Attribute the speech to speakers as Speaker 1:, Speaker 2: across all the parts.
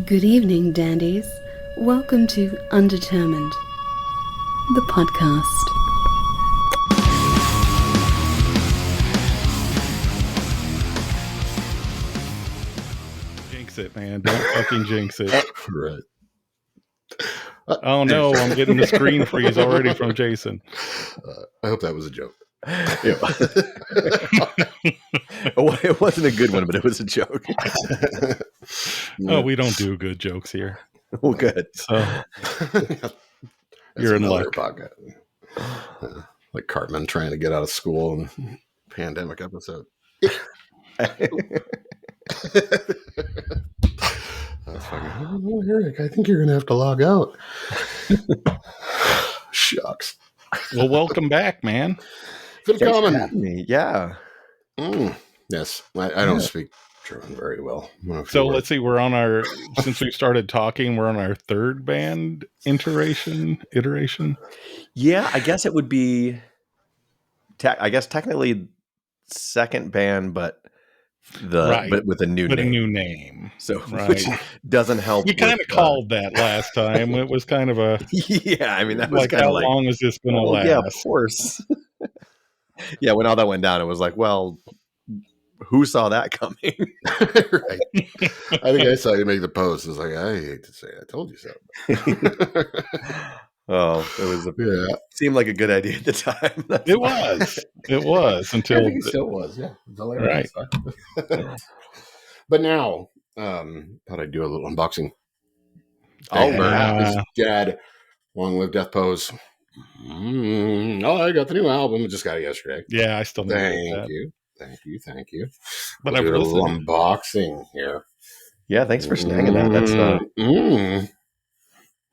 Speaker 1: Good evening, dandies. Welcome to Undetermined, the podcast.
Speaker 2: Jinx it, man. Don't fucking jinx it.
Speaker 3: Right.
Speaker 2: Oh no, I'm getting the screen freeze already from Jason.
Speaker 3: I hope that was a joke.
Speaker 4: It wasn't a good one, but it was a joke.
Speaker 2: Oh, we don't do good jokes here.
Speaker 4: Well, good.
Speaker 2: So you're in luck.
Speaker 3: Podcast. Like Cartman trying to get out of school in pandemic episode. That's fucking. Oh, Eric, I think you're gonna have to log out. Shucks.
Speaker 2: Well, welcome back, man.
Speaker 3: Good coming.
Speaker 4: Yeah.
Speaker 3: Yes, I don't speak German very well.
Speaker 2: So let's see. We're on our since we started talking. We're on our third band iteration.
Speaker 4: Yeah, I guess it would be. I guess technically second band, but but with a new
Speaker 2: name.
Speaker 4: So
Speaker 2: right.
Speaker 4: which doesn't help.
Speaker 2: You kind of called that last time. It was kind of a
Speaker 4: yeah. I mean, that was
Speaker 2: like
Speaker 4: kind of
Speaker 2: how long is this going to last?
Speaker 4: Yeah, of course. Yeah, when all that went down, it was like, well, who saw that coming?
Speaker 3: Right. I think I saw you make the post. It's like, I hate to say it. I told you so.
Speaker 4: Oh, it seemed like a good idea at the time.
Speaker 2: It was until
Speaker 3: it still was. Yeah.
Speaker 2: Right.
Speaker 3: But now, thought I'd do a little unboxing.
Speaker 4: Oh,
Speaker 3: Dad, Long Live Death Pose. Oh, I got the new album. Just got it yesterday.
Speaker 2: Yeah, I still need
Speaker 3: Thank you.
Speaker 2: But
Speaker 3: I'll
Speaker 2: I've
Speaker 3: do a little
Speaker 2: listened.
Speaker 3: unboxing here.
Speaker 4: Yeah, thanks for snagging that. That's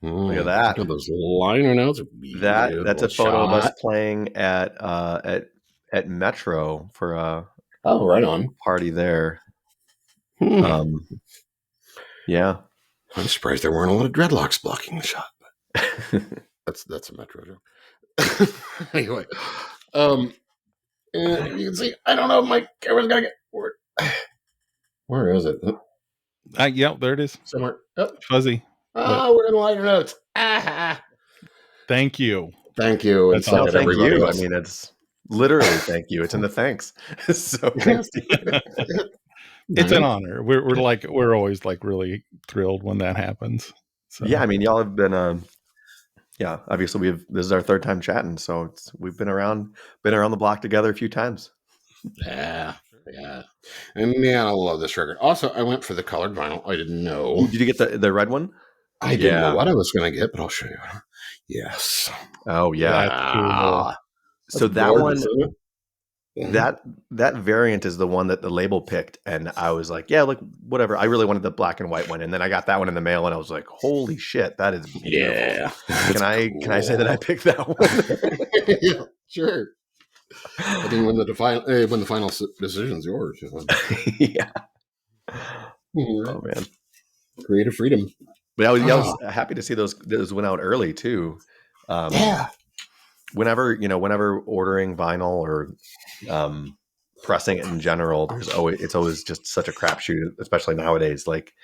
Speaker 4: look at that.
Speaker 3: Look at those liner notes.
Speaker 4: That's a photo of us playing at Metro for a
Speaker 3: right on
Speaker 4: party there. Yeah.
Speaker 3: I'm surprised there weren't a lot of dreadlocks blocking the shot. But that's a Metro joke. Anyway, and you can see. I don't know if my camera's gonna get where is it?
Speaker 2: Yeah, there it is.
Speaker 3: Somewhere. Oh.
Speaker 2: Fuzzy.
Speaker 3: We're in liner notes.
Speaker 2: Thank you.
Speaker 3: Thank you.
Speaker 4: Thank you. I mean, it's literally thank you. It's in the thanks. So thanks to you.
Speaker 2: It's an honor. We're always like really thrilled when that happens. So.
Speaker 4: Yeah, I mean, y'all have been obviously this is our third time chatting, so we've been around the block together a few times.
Speaker 3: Yeah. And man, I love this record. Also, I went for the colored vinyl. I didn't know.
Speaker 4: Did you get the red one?
Speaker 3: I didn't know what I was going to get, but I'll show you. Yes.
Speaker 4: Oh yeah.
Speaker 2: That's cool.
Speaker 4: So that one, that variant is the one that the label picked, and I was like, yeah, like whatever. I really wanted the black and white one, and then I got that one in the mail, and I was like, holy shit, that is beautiful.
Speaker 3: Yeah.
Speaker 4: Can I say that I picked that one?
Speaker 3: Yeah, sure. I think when the final decision's yours.
Speaker 4: Yeah.
Speaker 3: Oh
Speaker 4: man,
Speaker 3: creative freedom.
Speaker 4: But I was happy to see those went out early too.
Speaker 3: Yeah.
Speaker 4: Whenever ordering vinyl or pressing it in general, it's always just such a crapshoot, especially nowadays. Like,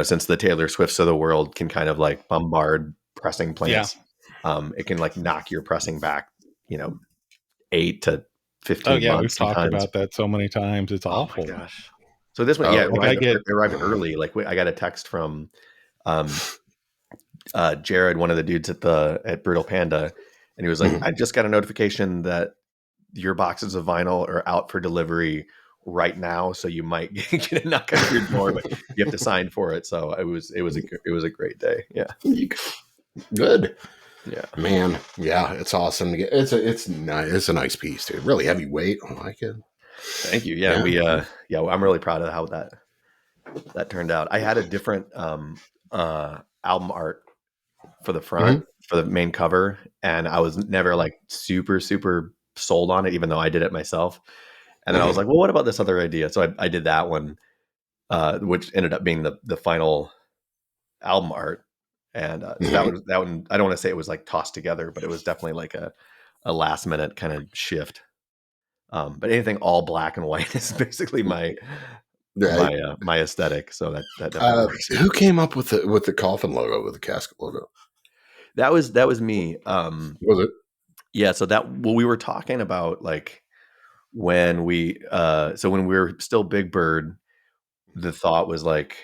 Speaker 4: since the Taylor Swifts of the world can kind of like bombard pressing plants, it can like knock your pressing back, 8 to 15 months.
Speaker 2: We've talked about that so many times. It's awful.
Speaker 4: Oh my gosh. So this one, it arrived early. Like I got a text from Jared, one of the dudes at Brutal Panda, and he was like, I just got a notification that your boxes of vinyl are out for delivery right now, so you might get a knock on your door, but you have to sign for it. So it was a great day. Yeah.
Speaker 3: Good.
Speaker 4: Yeah,
Speaker 3: man. Yeah, it's awesome to get. It's a nice piece, dude. Really heavyweight. I like it.
Speaker 4: Thank you. Yeah, I'm really proud of how that turned out. I had a different album art for the front for the main cover, and I was never like super super sold on it, even though I did it myself. And then I was like, well, what about this other idea? So I did that one, which ended up being the final album art. And so that one. I don't want to say it was like tossed together, but it was definitely like a last minute kind of shift. But anything all black and white is basically my my aesthetic. So that definitely works.
Speaker 3: Who came up with the coffin logo, with the casket logo?
Speaker 4: That was me.
Speaker 3: Was it?
Speaker 4: Yeah. So we were talking about like when we were still Big Bird, the thought was like,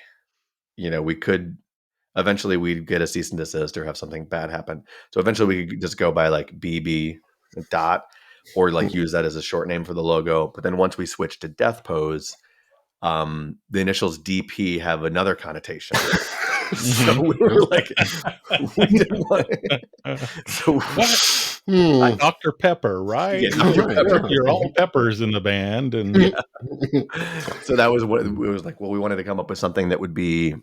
Speaker 4: we could eventually we'd get a cease and desist or have something bad happen. So eventually we could just go by like BB dot, or like use that as a short name for the logo. But then once we switched to Death Pose, the initials DP have another connotation. So we were like, we didn't want
Speaker 2: so Dr. Pepper, right?
Speaker 4: Yeah, Dr. Pepper.
Speaker 2: You're all peppers in the band, and
Speaker 4: so that was what it was like. Well, we wanted to come up with something that would be,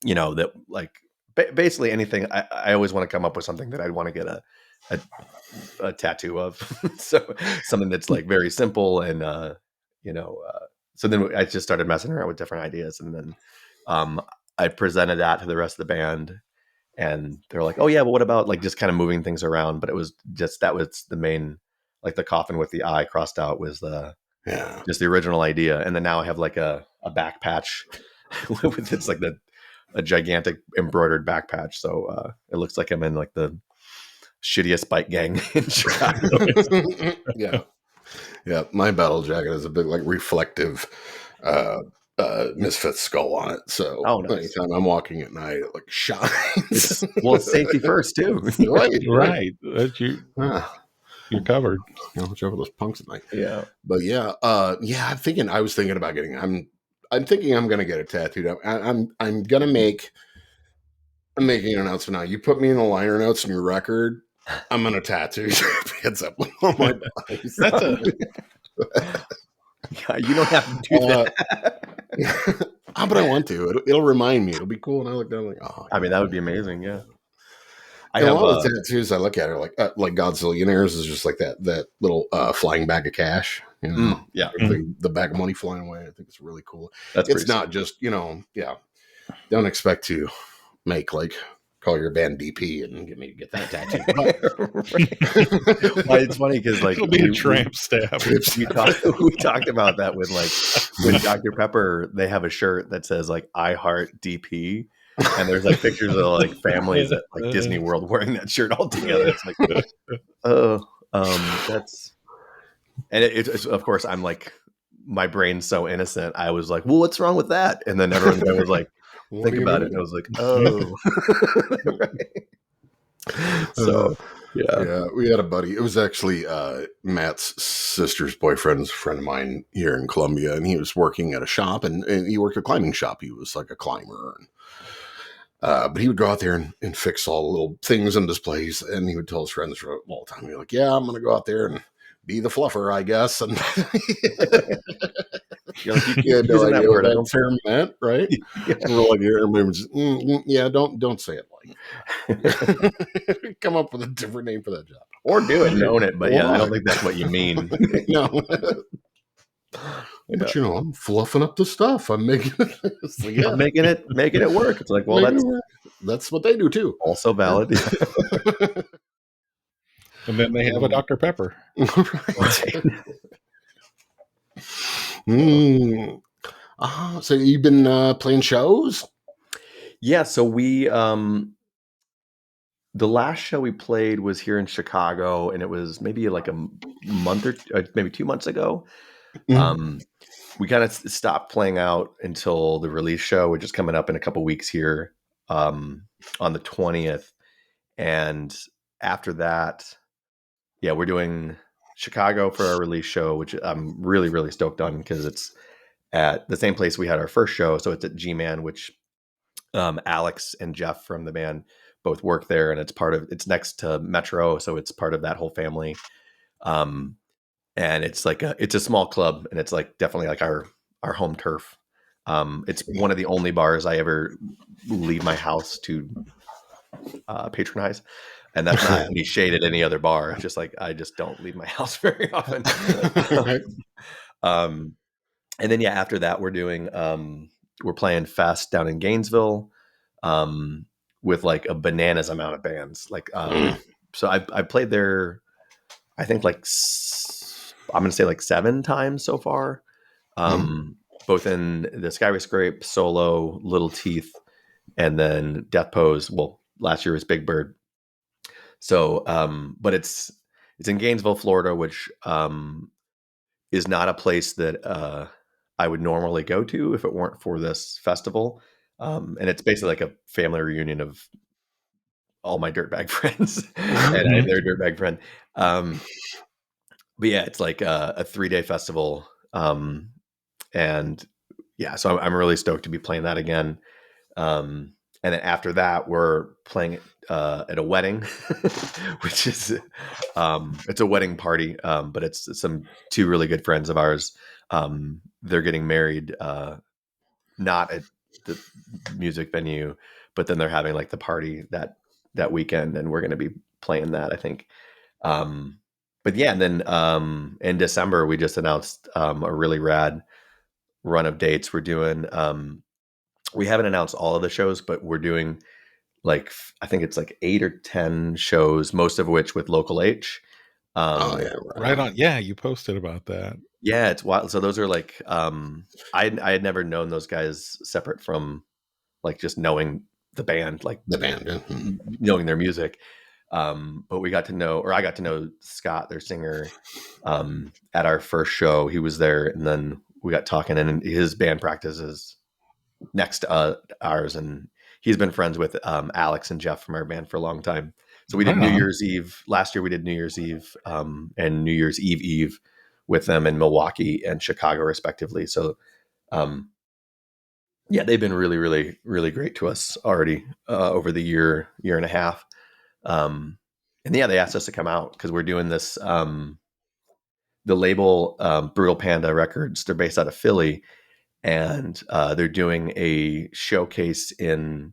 Speaker 4: that like basically anything. I always want to come up with something that I'd want to get a tattoo of. So something that's like very simple and so then I just started messing around with different ideas, and then I presented that to the rest of the band, and they're like, "Oh yeah, but what about like just kind of moving things around?" But it was just that was the main, like the coffin with the eye crossed out was just the original idea, and then now I have like a back patch with it's like a gigantic embroidered back patch, so it looks like I'm in like the shittiest bike gang in Chicago.
Speaker 3: Yeah. My battle jacket is a big like reflective Misfit skull on it. So
Speaker 4: nice.
Speaker 3: anytime I'm walking at night, it like shines.
Speaker 4: It's safety first too.
Speaker 2: right. That's you. You're covered.
Speaker 3: Watch over those punks at night.
Speaker 4: Yeah.
Speaker 3: But I was thinking about getting. I'm thinking I'm gonna get a tattooed. I'm gonna make. I'm making an announcement now. You put me in the liner notes in your record, I'm gonna tattoo your pants up on my body.
Speaker 4: Yeah, you don't have to do that.
Speaker 3: But I want to. It'll remind me. It'll be cool. And I look down like,
Speaker 4: I mean, that would be amazing. Yeah.
Speaker 3: I have a lot of tattoos I look at are like Godzillionaires is just like that little flying bag of cash. The bag of money flying away. I think it's really cool. It's not just don't expect to make like call your band DP and get that tattoo.
Speaker 4: Well, it's funny because like
Speaker 2: it'll be a tramp stamp.
Speaker 4: We talked about that with like when Dr. Pepper, they have a shirt that says like I heart DP, and there's like pictures of like families at like Disney World wearing that shirt all together. It's like that's, and it's of course I'm like, my brain's so innocent. I was like, well, what's wrong with that? And then everyone was like, think about it. And I was like, oh. Right. So yeah,
Speaker 3: we had a buddy. It was actually Matt's sister's boyfriend's friend of mine here in Columbia, and he was working at a shop, and he worked at a climbing shop. He was like a climber, and but he would go out there and fix all the little things and displays, and he would tell his friends all the time, he'd be like, yeah, I'm going to go out there and be the fluffer, I guess. And you had no idea what that term meant, right? Don't say it like come up with a different name for that job.
Speaker 4: Or do it and own it, but I don't think that's what you mean.
Speaker 3: No. But I'm fluffing up the stuff. I'm making it.
Speaker 4: I'm making it work. It's like, well,
Speaker 3: that's what they do too.
Speaker 4: Also valid.
Speaker 2: And then they have a Dr. Pepper.
Speaker 3: Right. So you've been playing shows?
Speaker 4: Yeah. So we, the last show we played was here in Chicago, and it was maybe like a month or maybe 2 months ago. We kind of stopped playing out until the release show, which is coming up in a couple weeks here, on the 20th. And after that, we're doing Chicago for our release show, which I'm really, really stoked on because it's at the same place we had our first show. So it's at G-Man, which Alex and Jeff from the band both work there, and it's next to Metro. So it's part of that whole family. And it's like it's a small club, and it's like definitely like our home turf. It's one of the only bars I ever leave my house to patronize. And that's not to be shaded any other bar. It's just like, I just don't leave my house very often. And then, after that we're doing, we're playing Fest down in Gainesville, with like a bananas amount of bands. Like, so I played there, I think like, I'm going to say like 7 times so far. both in the Skyway Scrape, Solo, Little Teeth, and then Death Pose. Well, last year was Big Bird. So, but it's in Gainesville, Florida, which is not a place that I would normally go to if it weren't for this festival. And it's basically like a family reunion of all my dirtbag friends and I have their dirtbag friend. But yeah, it's like a 3-day festival. And yeah, so I'm really stoked to be playing that again. And then after that, we're playing at a wedding, which is it's a wedding party, but it's some 2 really good friends of ours. They're getting married, not at the music venue, but then they're having like the party that weekend, and we're going to be playing that, I think. But yeah, and then in December we just announced a really rad run of dates. We're doing. We haven't announced all of the shows, but we're doing like I think it's like 8 or 10 shows, most of which with Local H.
Speaker 2: Right on. Yeah, you posted about that.
Speaker 4: Yeah, it's wild. So those are like I had never known those guys separate from like just knowing the band, like
Speaker 3: The band, yeah.
Speaker 4: knowing their music. But I got to know Scott, their singer, at our first show. He was there, and then we got talking, and his band practices next to ours, and he's been friends with Alex and Jeff from our band for a long time. So we did New Year's Eve last year. We did New Year's Eve and New Year's Eve with them in Milwaukee and Chicago, respectively. So yeah, they've been really, really, really great to us already over the year and a half. And yeah, they asked us to come out because we're doing this. The label Brutal Panda Records, they're based out of Philly, and they're doing a showcase in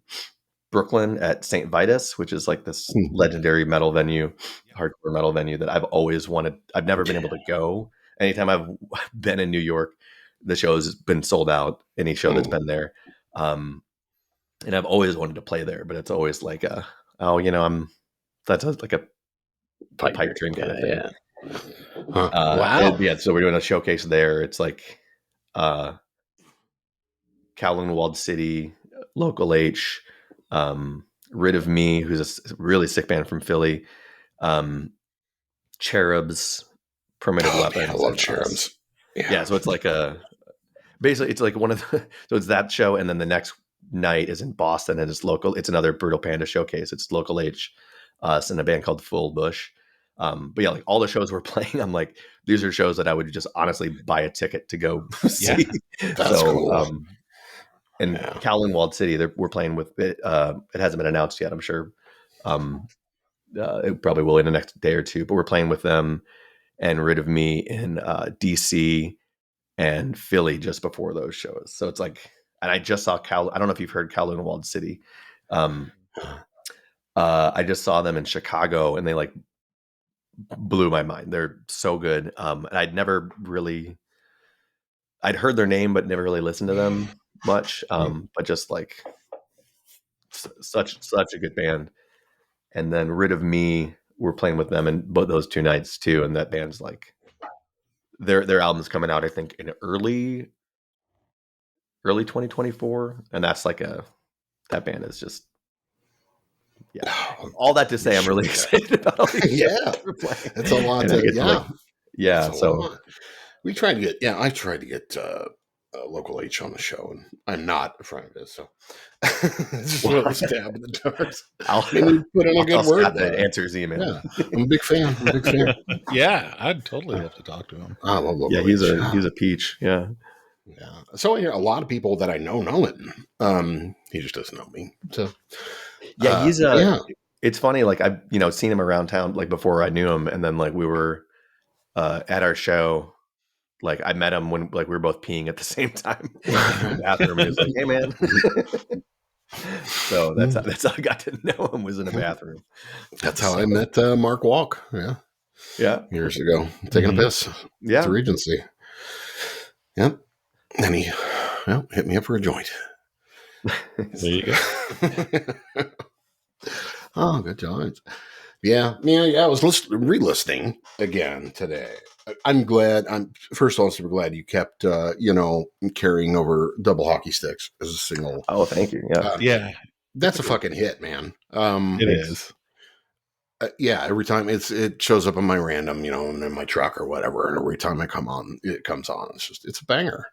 Speaker 4: Brooklyn at St. Vitus, which is like this legendary metal venue, hardcore metal venue that I've always wanted. I've never been able to go. Anytime I've been in New York, the show's been sold out, any show that's been there. And I've always wanted to play there, but it's always like that's like a pipe dream kind of thing.
Speaker 3: Yeah. Wow.
Speaker 4: Yeah, so we're doing a showcase there. It's like Kowloon Walled City, Local H, Rid of Me, who's a really sick band from Philly, Cherubs, Primitive Weapons.
Speaker 3: I love Cherubs.
Speaker 4: Yeah, so it's like basically it's like one of the, so it's that show, and then the next night is in Boston, and it's local. It's another Brutal Panda showcase. It's Local H, us, and a band called Full Bush. But yeah, like all the shows we're playing, I'm like, these are shows that I would just honestly buy a ticket to go see.
Speaker 3: That's cool.
Speaker 4: And Kowloon Walled City, we're playing with it. It hasn't been announced yet, I'm sure. It probably will in the next day or two, but we're playing with them and Rid of Me in DC and Philly just before those shows. So it's like, and I just saw I don't know if you've heard Kowloon Walled City. I just saw them in Chicago, and they like blew my mind. They're so good. And I'd heard their name, but never really listened to them much. But just like such a good band. And then Rid of Me, we're playing with them in both those 2 nights too. And that band's like, their album's coming out, I think, in early 2024. And that's like that band is just, yeah. All that to say, I'm really excited about all these shows we're playing.
Speaker 3: It's a lot
Speaker 4: so
Speaker 3: we tried to get, I tried to get Local H on the show, and I'm not a friend of his, so it's just a stab in the dark.
Speaker 4: I'll
Speaker 3: put in a good word.
Speaker 4: That answers email.
Speaker 3: Yeah, I'm a big fan.
Speaker 2: Yeah, I'd totally love to talk to him.
Speaker 3: I love Local
Speaker 4: Yeah,
Speaker 3: H.
Speaker 4: he's a peach. Yeah.
Speaker 3: Yeah. So a lot of people that I know him. He just doesn't know me. So
Speaker 4: yeah, he's It's funny, like I've seen him around town like before I knew him, and then like we were at our show. Like I met him when like we were both peeing at the same time in the bathroom. He was like, "Hey, man." So that's how I got to know him, was in a bathroom.
Speaker 3: That's how I met Mark Walk. Yeah, years ago, taking a piss.
Speaker 4: Yeah,
Speaker 3: at the Regency. Yep, and he hit me up for a joint.
Speaker 2: There you go.
Speaker 3: Oh, good joints. Yeah. I was re-listening again today. I'm glad. I'm first of all super glad you kept carrying over double hockey sticks as a single.
Speaker 4: Oh, thank you. Yeah,
Speaker 2: Yeah,
Speaker 3: That's a fucking hit, man.
Speaker 2: it is.
Speaker 3: Yeah, every time it shows up on my random, in my truck or whatever, and every time it comes on. It's a banger.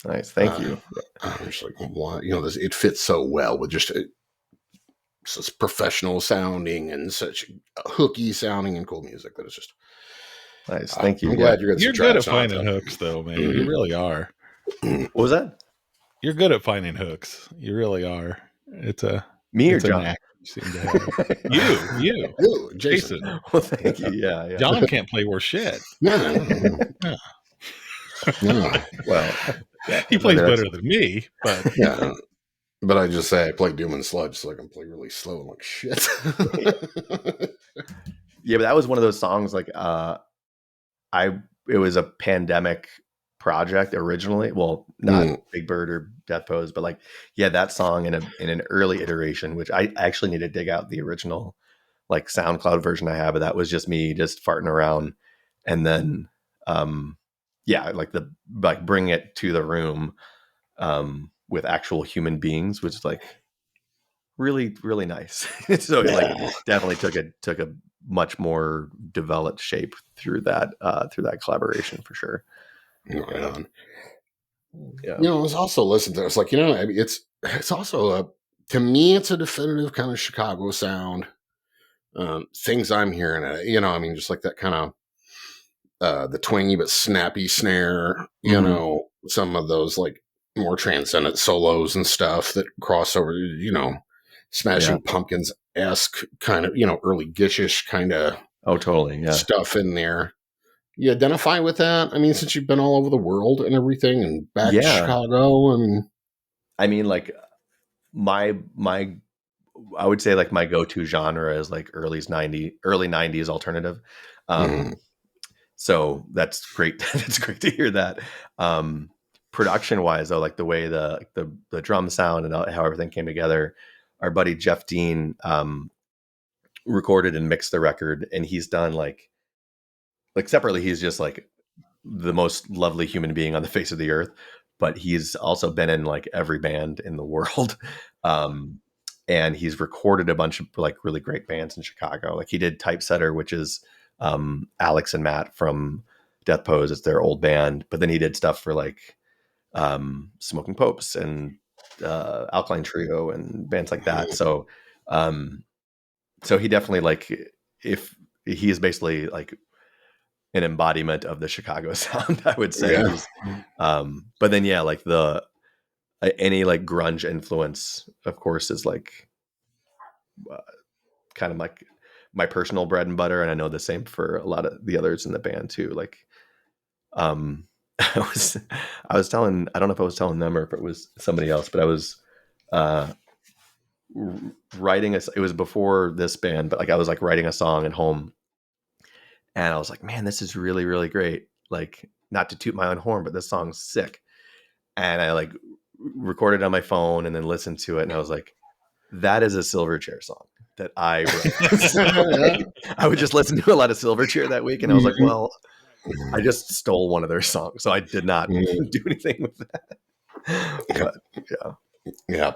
Speaker 4: Nice. Thank you.
Speaker 3: I'm just like, why? It fits so well with just such professional sounding and such hooky sounding and cool music that it's just
Speaker 4: nice. Thank you.
Speaker 3: I'm glad you're
Speaker 2: good at finding hooks, though, man. You really are.
Speaker 4: What was that?
Speaker 2: You're good at finding hooks. You really are. It's a
Speaker 4: me or
Speaker 2: it's a
Speaker 4: John?
Speaker 2: knack you seem to have. you,
Speaker 3: Jason.
Speaker 4: Well, thank you. Yeah.
Speaker 2: John can't play worth shit.
Speaker 3: No.
Speaker 4: Well,
Speaker 2: he plays better than me, but
Speaker 3: yeah. But I just say I play Doom and Sludge, so I can play really slow and like shit.
Speaker 4: Yeah, but that was one of those songs. Like, it was a pandemic project originally. Well, not Big Bird or Death Pose, but like, yeah, that song in an early iteration, which I actually need to dig out the original like SoundCloud version I have, but that was just me just farting around, and then bring it to the room with actual human beings, which is like really, really nice. So it like definitely took a much more developed shape through that collaboration for sure.
Speaker 3: Right on.
Speaker 4: Yeah.
Speaker 3: It's also listened to. It's like, it's also to me, it's a definitive kind of Chicago sound. Things I'm hearing, just like that kind of the twangy but snappy snare. Some of those like more transcendent solos and stuff that cross over. Smashing Pumpkins-esque kind of, early Gishish kind of
Speaker 4: totally
Speaker 3: stuff in there. You identify with that? I mean, since you've been all over the world and everything and back to Chicago
Speaker 4: I mean, like my I would say like my go-to genre is like early 90s alternative. So that's great. That's great to hear that. Production wise though, like the way the drum sound and how everything came together, our buddy Jeff Dean recorded and mixed the record, and he's done like separately, he's just like the most lovely human being on the face of the earth, but he's also been in like every band in the world. And he's recorded a bunch of like really great bands in Chicago. Like he did Typesetter, which is Alex and Matt from Death Pose. It's their old band, but then he did stuff for like Smoking Popes and Alkaline Trio and bands like that. So he definitely like, if he is basically like an embodiment of the Chicago sound, I would say. But then like the any like grunge influence, of course, is like kind of like my personal bread and butter, and I know the same for a lot of the others in the band too. Like I was telling, I don't know if I was telling them or if it was somebody else, but I was writing it was before this band, but like I was like writing a song at home, and I was like, man, this is really, really great. Like, not to toot my own horn, but this song's sick. And I like recorded on my phone and then listened to it, and I was like, that is a Silverchair song that I wrote. So, like, I would just listen to a lot of Silverchair that week, and I was like, well, I just stole one of their songs, so I did not do anything with that. But
Speaker 3: yeah.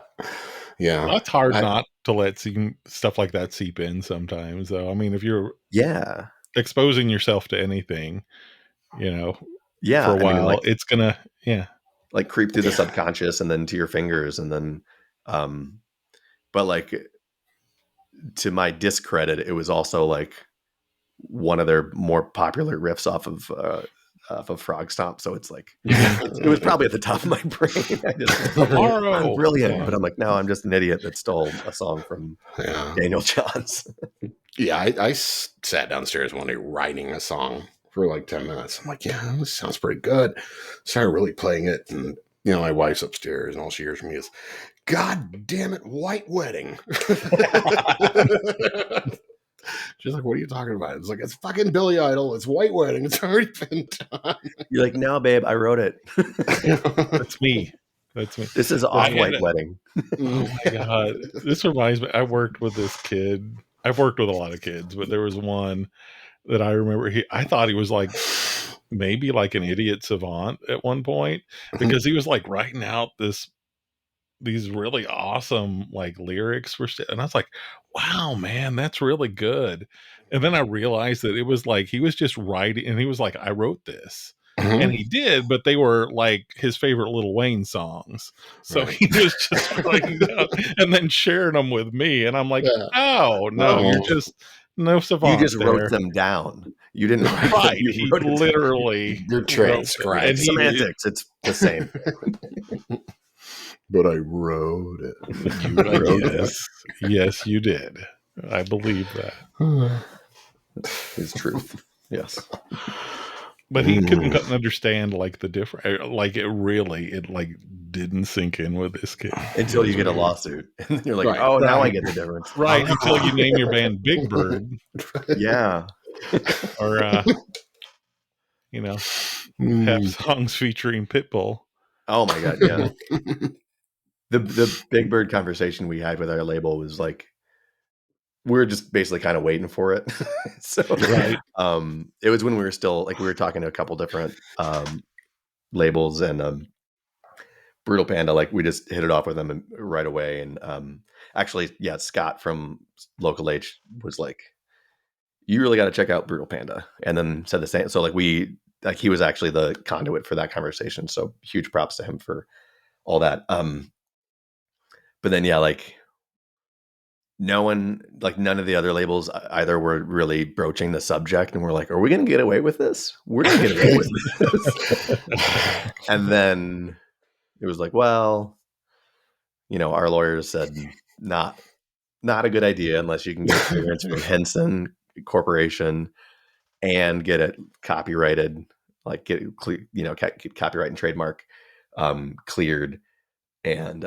Speaker 2: Well, it's hard not to let stuff like that seep in sometimes, though. I mean, if you're exposing yourself to anything, for a while, it's gonna
Speaker 4: like creep through the subconscious and then to your fingers, and then but like, to my discredit, it was also like one of their more popular riffs off of Frog Stomp, so it's like it was probably at the top of my brain. I just I'm brilliant, but I'm like, no, I'm just an idiot that stole a song from Daniel Johns.
Speaker 3: I sat downstairs one day writing a song for like 10 minutes. I'm like, yeah, this sounds pretty good. Started really playing it, and my wife's upstairs, and all she hears from me is, God damn it, White Wedding. She's like, what are you talking about? It's like, it's fucking Billy Idol. It's White Wedding. It's already been done.
Speaker 4: You're like, no, babe, I wrote it.
Speaker 2: That's me.
Speaker 4: This is off White Wedding.
Speaker 2: Oh my God. This reminds me, I worked with this kid. I've worked with a lot of kids, but there was one that I remember. I thought he was like maybe like an idiot savant at one point, because he was like writing out these really awesome like lyrics for shit. And I was like, wow, man, that's really good. And then I realized that it was like he was just writing, and he was like, I wrote this. And he did, but they were like his favorite Lil Wayne songs. So he was just writing down and then sharing them with me. And I'm like, oh, no, you're just no savant.
Speaker 4: You just
Speaker 2: there.
Speaker 4: wrote them down. You didn't write
Speaker 2: right.
Speaker 4: them. You
Speaker 2: He
Speaker 4: wrote
Speaker 2: literally
Speaker 3: you're transcribed.
Speaker 4: And semantics, it's the same.
Speaker 3: But I wrote it.
Speaker 2: You wrote it. Yes, you did. I believe that.
Speaker 4: It's truth. Yes.
Speaker 2: But he couldn't understand like the different, like it like didn't sink in with this kid
Speaker 4: until you get a lawsuit, and then you're like, oh, now I get the difference.
Speaker 2: Right, until you name your band Big Bird.
Speaker 4: Yeah,
Speaker 2: or have songs featuring Pitbull.
Speaker 4: Oh my god, yeah. The Big Bird conversation we had with our label was like, we're just basically kind of waiting for it. So
Speaker 2: right.
Speaker 4: It was when we were still like, we were talking to a couple different labels, and Brutal Panda, like we just hit it off with them right away. And actually, yeah, Scott from Local H was like, you really got to check out Brutal Panda, and then said the same. So like he was actually the conduit for that conversation. So huge props to him for all that. But then, yeah, like none of the other labels either were really broaching the subject, and we're like, are we going to get away with this? We're going to get away with this. And then it was like, well, our lawyers said not a good idea unless you can get clearance from Henson Corporation and get it copyrighted, like get copyright and trademark cleared. And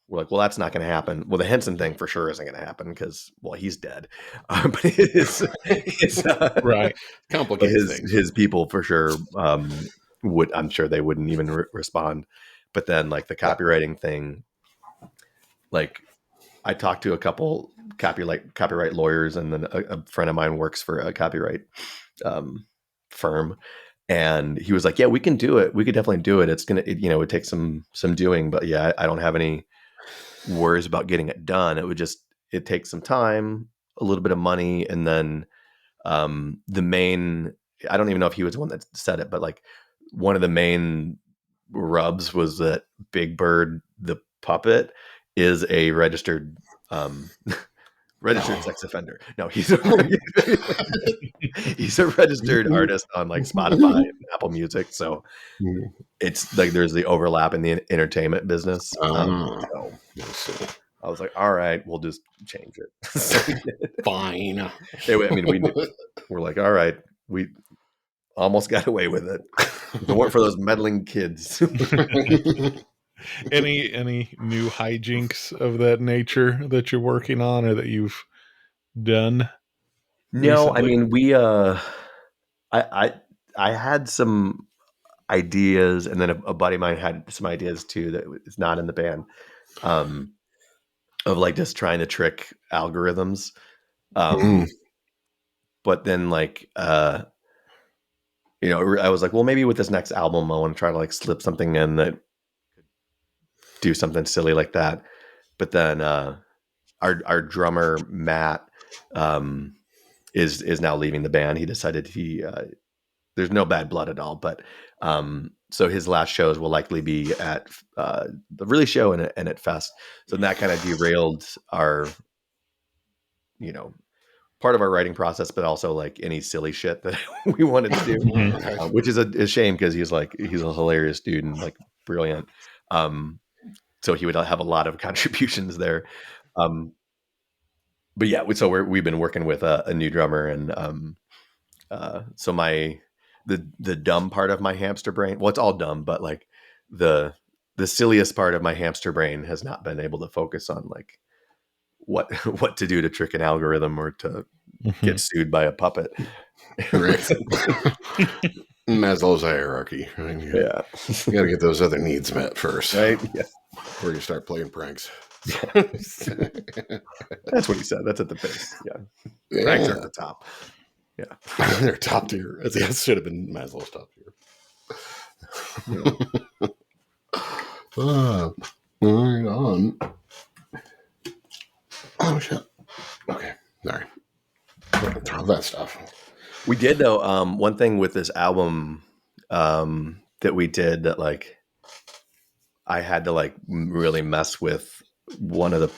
Speaker 4: we're like, well, that's not going to happen. Well, the Henson thing for sure isn't going to happen because, well, he's dead. But it's
Speaker 2: right.
Speaker 3: Complicated.
Speaker 4: His people for sure I'm sure they wouldn't even respond. But then like the copywriting thing, like I talked to a couple copyright lawyers, and then a friend of mine works for a copyright firm. And he was like, yeah, we can do it. We could definitely do it. It's going to, it would take some doing, but yeah, I don't have any worries about getting it done. It takes some time, a little bit of money. And then the main, I don't even know if he was the one that said it, but like one of the main rubs was that Big Bird, the puppet, is a registered sex offender. No, he's a registered artist on like Spotify and Apple Music. So it's like there's the overlap in the entertainment business. So I was like, all right, we'll just change it.
Speaker 3: Fine.
Speaker 4: I mean, we're like, all right, we almost got away with it. If it weren't for those meddling kids.
Speaker 2: Any new hijinks of that nature that you're working on or that you've done?
Speaker 4: No, recently? I mean, we I had some ideas, and then a buddy of mine had some ideas too that is not in the band, of like just trying to trick algorithms. But then like I was like, well, maybe with this next album I want to try to like slip something in that do something silly like that. But then our drummer Matt is now leaving the band. He decided there's no bad blood at all, but so his last shows will likely be at the Really Show and at Fest. So that kind of derailed our part of our writing process, but also like any silly shit that we wanted to do, which is a shame because he's a hilarious dude and like brilliant. So he would have a lot of contributions there. But yeah, so we've been working with a new drummer, and so the dumb part of my hamster brain, well, it's all dumb, but like the silliest part of my hamster brain has not been able to focus on like what to do to trick an algorithm or to get sued by a puppet.
Speaker 3: Right. Maslow's hierarchy. Right? You got to get those other needs met first,
Speaker 4: right? Yeah.
Speaker 3: Before you start playing pranks.
Speaker 4: That's what he said. That's at the base. Yeah. Pranks are at the top. Yeah.
Speaker 3: They're top tier. That should have been Maslow's top tier. Moving on. Oh shit. Okay. Sorry. Throw that stuff.
Speaker 4: We did though. One thing with this album that we did that like I had to like really mess with one of the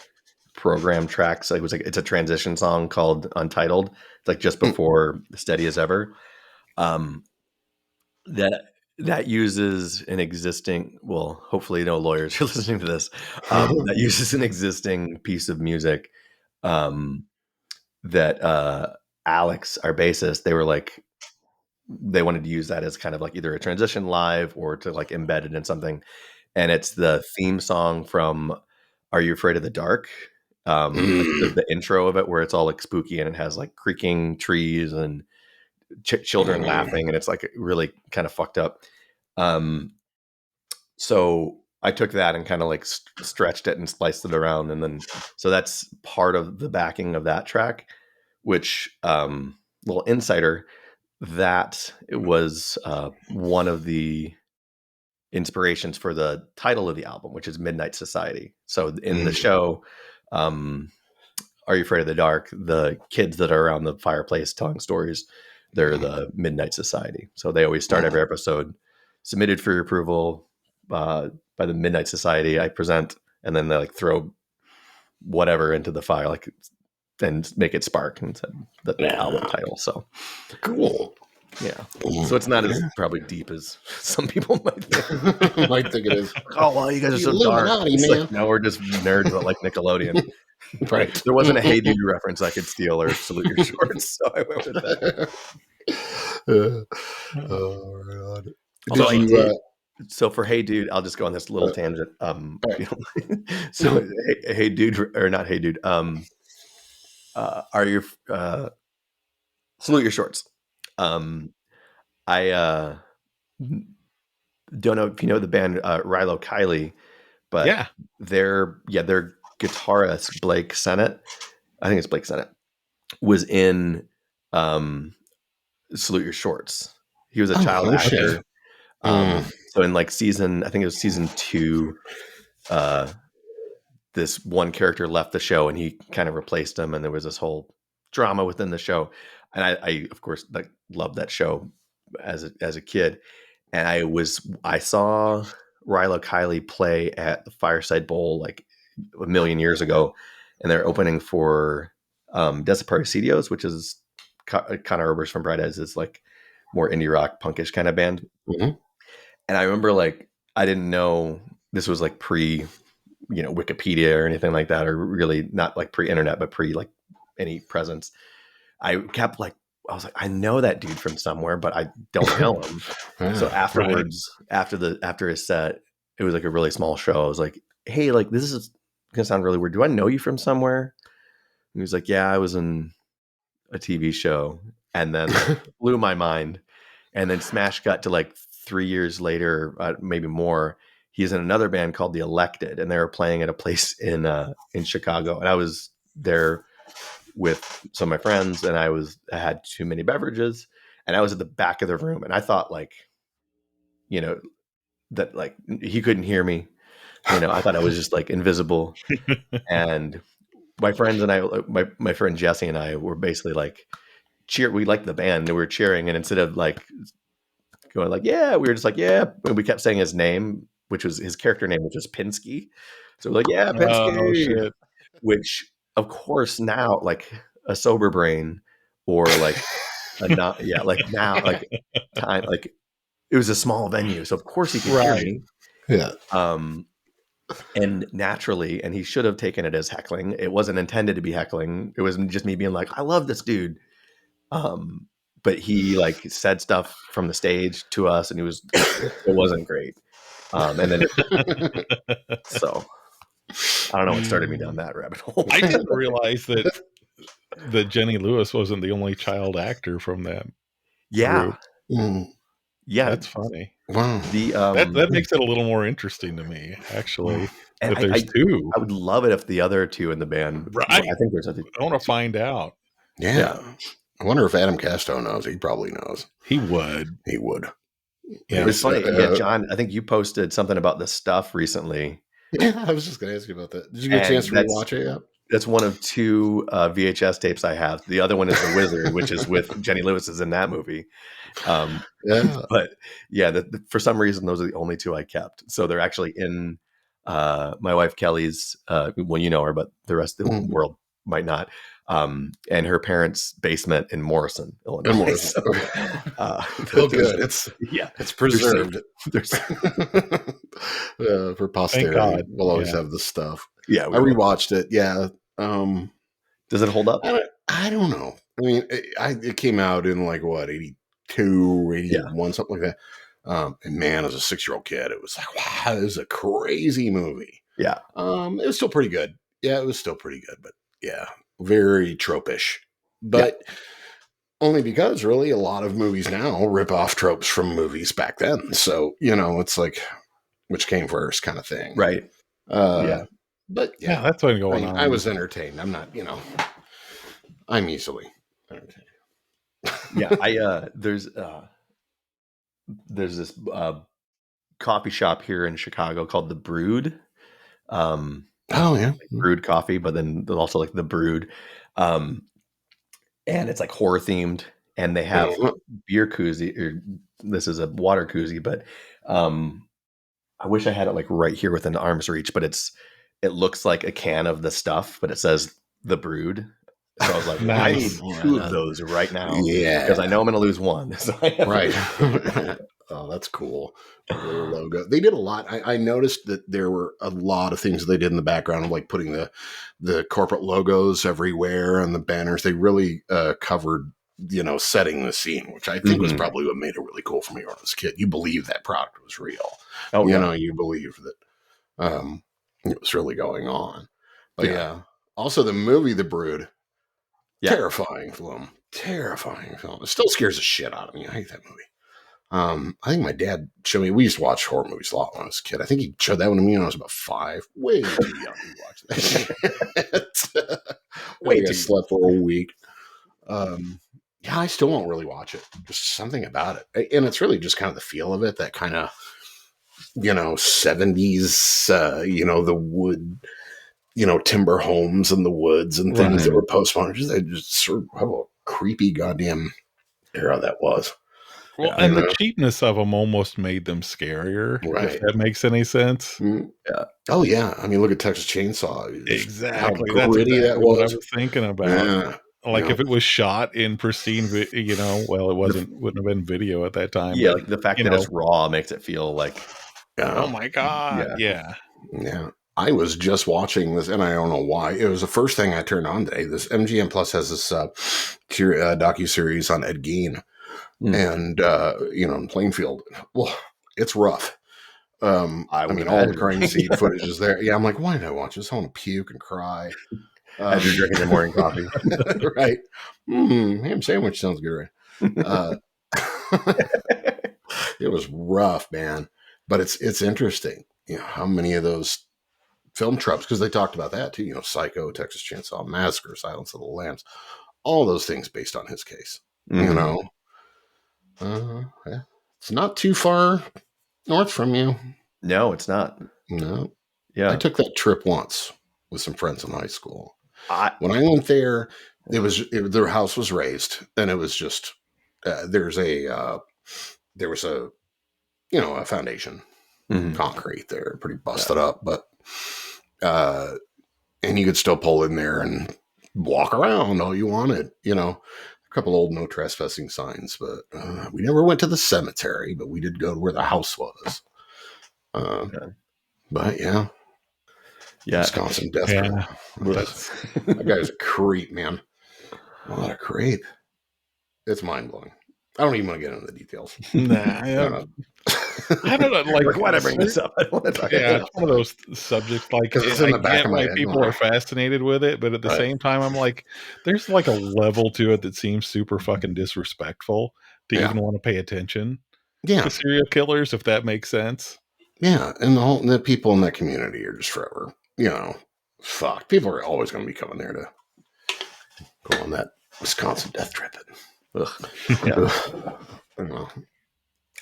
Speaker 4: program tracks. Like, it's a transition song called Untitled. It's like just before Steady as Ever. That uses an existing, well, hopefully no lawyers are listening to this. That uses an existing piece of music that Alex, our bassist, they wanted to use that as kind of like either a transition live or to like embed it in something. And it's the theme song from Are You Afraid of the Dark? Like the intro of it, where it's all like spooky and it has like creaking trees and children laughing, and it's like really kind of fucked up. So I took that and kind of like stretched it and spliced it around, and then so that's part of the backing of that track. Which little insider, that it was one of the inspirations for the title of the album, which is Midnight Society. So in the show, Are You Afraid of the Dark? The kids that are around the fireplace telling stories, they're the Midnight Society. So they always start every episode, submitted for your approval by the Midnight Society. I present, and then they like throw whatever into the fire, like, and make it spark, and said the album title. So
Speaker 3: cool.
Speaker 4: Yeah. So it's not as probably deep as some people might think.
Speaker 3: Might think it is.
Speaker 4: Oh, well, you guys are so dark. Like, no, we're just nerds that like Nickelodeon.
Speaker 3: Right.
Speaker 4: There wasn't a Hey Dude reference I could steal or Salute Your Shorts, so I went with that.
Speaker 3: Oh,
Speaker 4: God. So for Hey Dude, I'll just go on this little tangent. So Hey Dude, or not Hey Dude, are your Salute Your Shorts. I don't know if you know the band Rilo Kiley, but their guitarist Blake Sennett, I think it's Blake Sennett, was in Salute Your Shorts. He was a child actor. So in like I think it was season 2, this one character left the show and he kind of replaced him, and there was this whole drama within the show. And I of course like loved that show as a kid. And I saw Rilo Kiley play at the Fireside Bowl like a million years ago, and they're opening for Desaparecidos, which is Conor Oberst from Bright Eyes, is like more indie rock punkish kind of band.
Speaker 3: Mm-hmm.
Speaker 4: And I remember like I didn't know this was like pre Wikipedia or anything like that, or really not like pre-internet, but pre like any presence. I kept like, I was like, I know that dude from somewhere, but I don't know him. So afterwards, after his set, it was like a really small show. I was like, hey, like this is gonna sound really weird. Do I know you from somewhere? And he was like, yeah, I was in a TV show, and then blew my mind. And then smash cut to like 3 years later, maybe more. He's in another band called The Elected, and they were playing at a place in Chicago, and I was there with some of my friends, and I had too many beverages, and I was at the back of the room, and I thought like, that like he couldn't hear me. I thought I was just like invisible. And my friends and I, my friend Jesse and I were basically like we liked the band and we were cheering, and instead of like going like, yeah, we were just like, yeah, and we kept saying his name, which was his character name, which was Pinsky. So we're like, yeah, Pinsky, which of course now like a sober brain or like now like time, like it was a small venue, so of course he could hear me.
Speaker 3: Yeah.
Speaker 4: And naturally, and he should have taken it as heckling. It wasn't intended to be heckling. It was just me being like, I love this dude. But he like said stuff from the stage to us, and it wasn't great. And then so I don't know what started me down that rabbit hole.
Speaker 2: I didn't realize that Jenny Lewis wasn't the only child actor from that group.
Speaker 4: Yeah,
Speaker 2: that's funny.
Speaker 3: Wow.
Speaker 2: That makes it a little more interesting to me, actually.
Speaker 4: And
Speaker 2: there's 2.
Speaker 4: I would love it if the other 2 in the band.
Speaker 2: Right.
Speaker 4: I think there's other.
Speaker 2: I want to find out.
Speaker 3: Yeah. I wonder if Adam Casto knows. He probably knows.
Speaker 2: He would.
Speaker 3: He would.
Speaker 4: Yeah, it's funny. John, I think you posted something about the stuff recently.
Speaker 3: Yeah, I was just going to ask you about that. Did you get a chance to rewatch it yet?
Speaker 4: That's one of 2 VHS tapes I have. The other one is The Wizard, which is with Jenny Lewis is in that movie. But yeah, for some reason, those are the only 2 I kept. So they're actually in my wife Kelly's. Well, you know her, but the rest of the world might not. And her parents' basement in Morrison, Illinois. So,
Speaker 3: good. It's preserved. For posterity, we'll always have the stuff.
Speaker 4: Yeah,
Speaker 3: I rewatched it. Yeah.
Speaker 4: Does it hold up?
Speaker 3: I don't know. I mean, it came out in like what, 82, 81, something like that. And man, as a 6-year-old kid, it was like, wow, this is a crazy movie.
Speaker 4: Yeah.
Speaker 3: It was still pretty good. Yeah, it was still pretty good, but yeah, very tropish. But only because really a lot of movies now rip off tropes from movies back then. So, it's like, which came first kind of thing.
Speaker 4: Right.
Speaker 3: But
Speaker 2: yeah, that's what's going on.
Speaker 3: I was entertained. I'm not, I'm easily entertained.
Speaker 4: Yeah, there's this coffee shop here in Chicago called The Brood. Brewed coffee, but then also like The Brood. And it's like horror themed, and they have beer koozie, or this is a water koozie, but I wish I had it like right here within arm's reach, but it looks like a can of the stuff, but it says The Brood. So I was like, nice. I need 2 of those right now. Yeah. Because I know I'm going to lose one. So
Speaker 3: right. Oh, that's cool. The little logo. They did a lot. I noticed that there were a lot of things that they did in the background, like putting the corporate logos everywhere and the banners. They really covered, setting the scene, which I think was probably what made it really cool for me when I was a kid. You believe that product was real. Oh, you believe that it was really going on. But also the movie The Brood. Terrifying film. It still scares the shit out of me. I hate that movie. I think my dad showed me. We used to watch horror movies a lot when I was a kid. I think he showed that one to me when I was about 5. Way too young to watch that. I slept for a week. I still won't really watch it. Just something about it, and it's really just kind of the feel of it. That kind of 70s. The wood. Timber homes in the woods and things that were postmodern. They just sort of have a creepy goddamn era that was.
Speaker 2: Well, and the cheapness of them almost made them scarier, if that makes any sense.
Speaker 3: Mm-hmm. Yeah. Oh, yeah. I mean, look at Texas Chainsaw.
Speaker 2: Exactly. How gritty that was. What I was thinking about. Yeah. Like if it was shot in pristine, well, wouldn't have been video at that time.
Speaker 4: Yeah, but, like the fact that it's raw makes it feel like,
Speaker 2: oh my God. Yeah.
Speaker 3: I was just watching this, and I don't know why. It was the first thing I turned on today. This MGM Plus has this docuseries on Ed Gein, and in Plainfield. Well, it's rough. I mean, all the crime scene footage is there. Yeah, I'm like, why did I watch this? I want to puke and cry.
Speaker 4: As you're drinking your morning coffee,
Speaker 3: right? Ham sandwich sounds good, right? It was rough, man, but it's interesting. How many of those film tropes, because they talked about that too, Psycho, Texas Chainsaw Massacre, Silence of the Lambs, all those things based on his case. It's not too far north from you.
Speaker 4: No, it's not.
Speaker 3: No. Yeah. I took that trip once with some friends in high school. When I went there, their house was raised, and it was just there was a foundation, concrete there, pretty busted up, but and you could still pull in there and walk around all you wanted, a couple old no trespassing signs, but we never went to the cemetery, but we did go to where the house was. But Wisconsin death.
Speaker 2: Yeah.
Speaker 3: That guy's a creep, man. What a creep. It's mind blowing. I don't even want to get into the details.
Speaker 2: Nah, I don't know. Like,
Speaker 4: why did I bring this up? I don't want to talk about
Speaker 2: it's one of those subjects. Like, I get why people are fascinated with it, but at the same time, I'm like, there's like a level to it that seems super fucking disrespectful to even want to pay attention to serial killers, if that makes sense.
Speaker 3: Yeah, and the people in that community are just forever, fuck. People are always going to be coming there to go on that Wisconsin death tripping.
Speaker 4: Ugh. Yeah.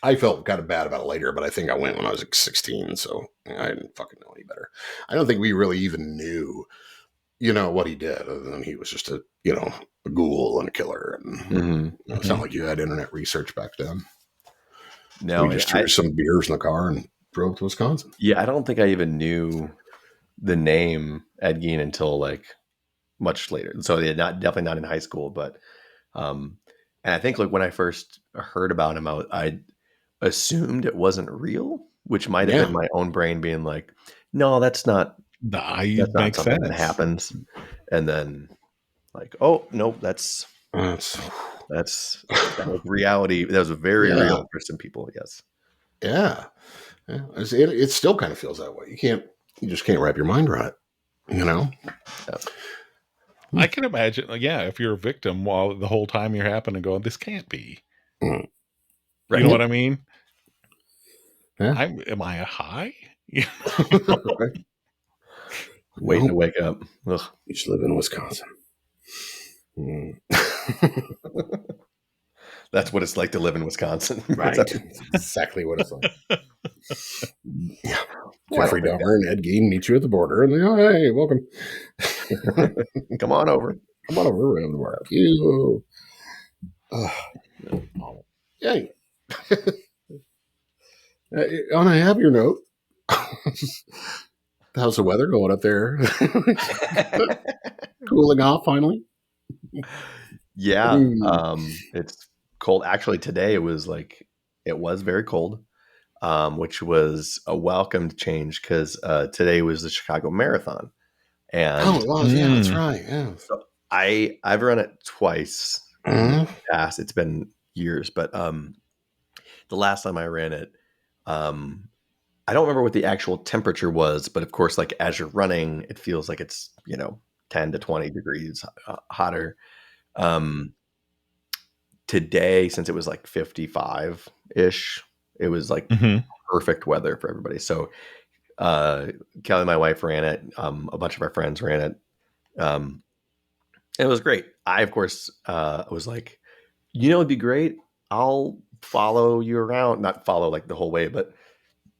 Speaker 3: I felt kind of bad about it later, but I think I went when I was like 16, so I didn't fucking know any better. I don't think we really even knew, what he did, other than he was just a ghoul and a killer. And it's not like you had internet research back then.
Speaker 4: No,
Speaker 3: so we just threw some beers in the car and drove to Wisconsin.
Speaker 4: Yeah, I don't think I even knew the name Ed Gein until like much later. So definitely not in high school, but and I think like when I first heard about him, I assumed it wasn't real, which might have been my own brain being like, no, that's not something
Speaker 2: sense.
Speaker 4: that happens. And then like, oh no, that's reality. That was very real for some people. Yes.
Speaker 3: Yeah. It still kind of feels that way. You just can't wrap your mind around it, Yeah.
Speaker 2: I can imagine, if you're a victim while the whole time you're happening going, this can't be.
Speaker 3: Right.
Speaker 2: You know what I mean?
Speaker 3: Yeah.
Speaker 2: Am I a high?
Speaker 4: Waiting to wake up. Ugh.
Speaker 3: You should live in Wisconsin.
Speaker 4: That's what it's like to live in Wisconsin.
Speaker 3: Right. Exactly what it's like. Yeah. Jeffrey Dahmer and Ed Gein meet you at the border and they go, hey, welcome.
Speaker 4: Come on over.
Speaker 3: Come on over. We're having a barbecue. Yeah. On a happier note, how's the weather going up there? Cooling off finally?
Speaker 4: Yeah. It's cold. Actually, today it was very cold, which was a welcomed change because today was the Chicago Marathon. And
Speaker 3: it was. Yeah, that's right. Yeah.
Speaker 4: So I've run it twice in the past. It's been years, but the last time I ran it, I don't remember what the actual temperature was, but of course, like as you're running, it feels like it's 10 to 20 degrees hotter. Today, since it was like 55 ish, it was like perfect weather for everybody. So Kelly, my wife, ran it. A bunch of our friends ran it. It was great. I, of course, was like, it'd be great. I'll follow you around, not follow like the whole way, but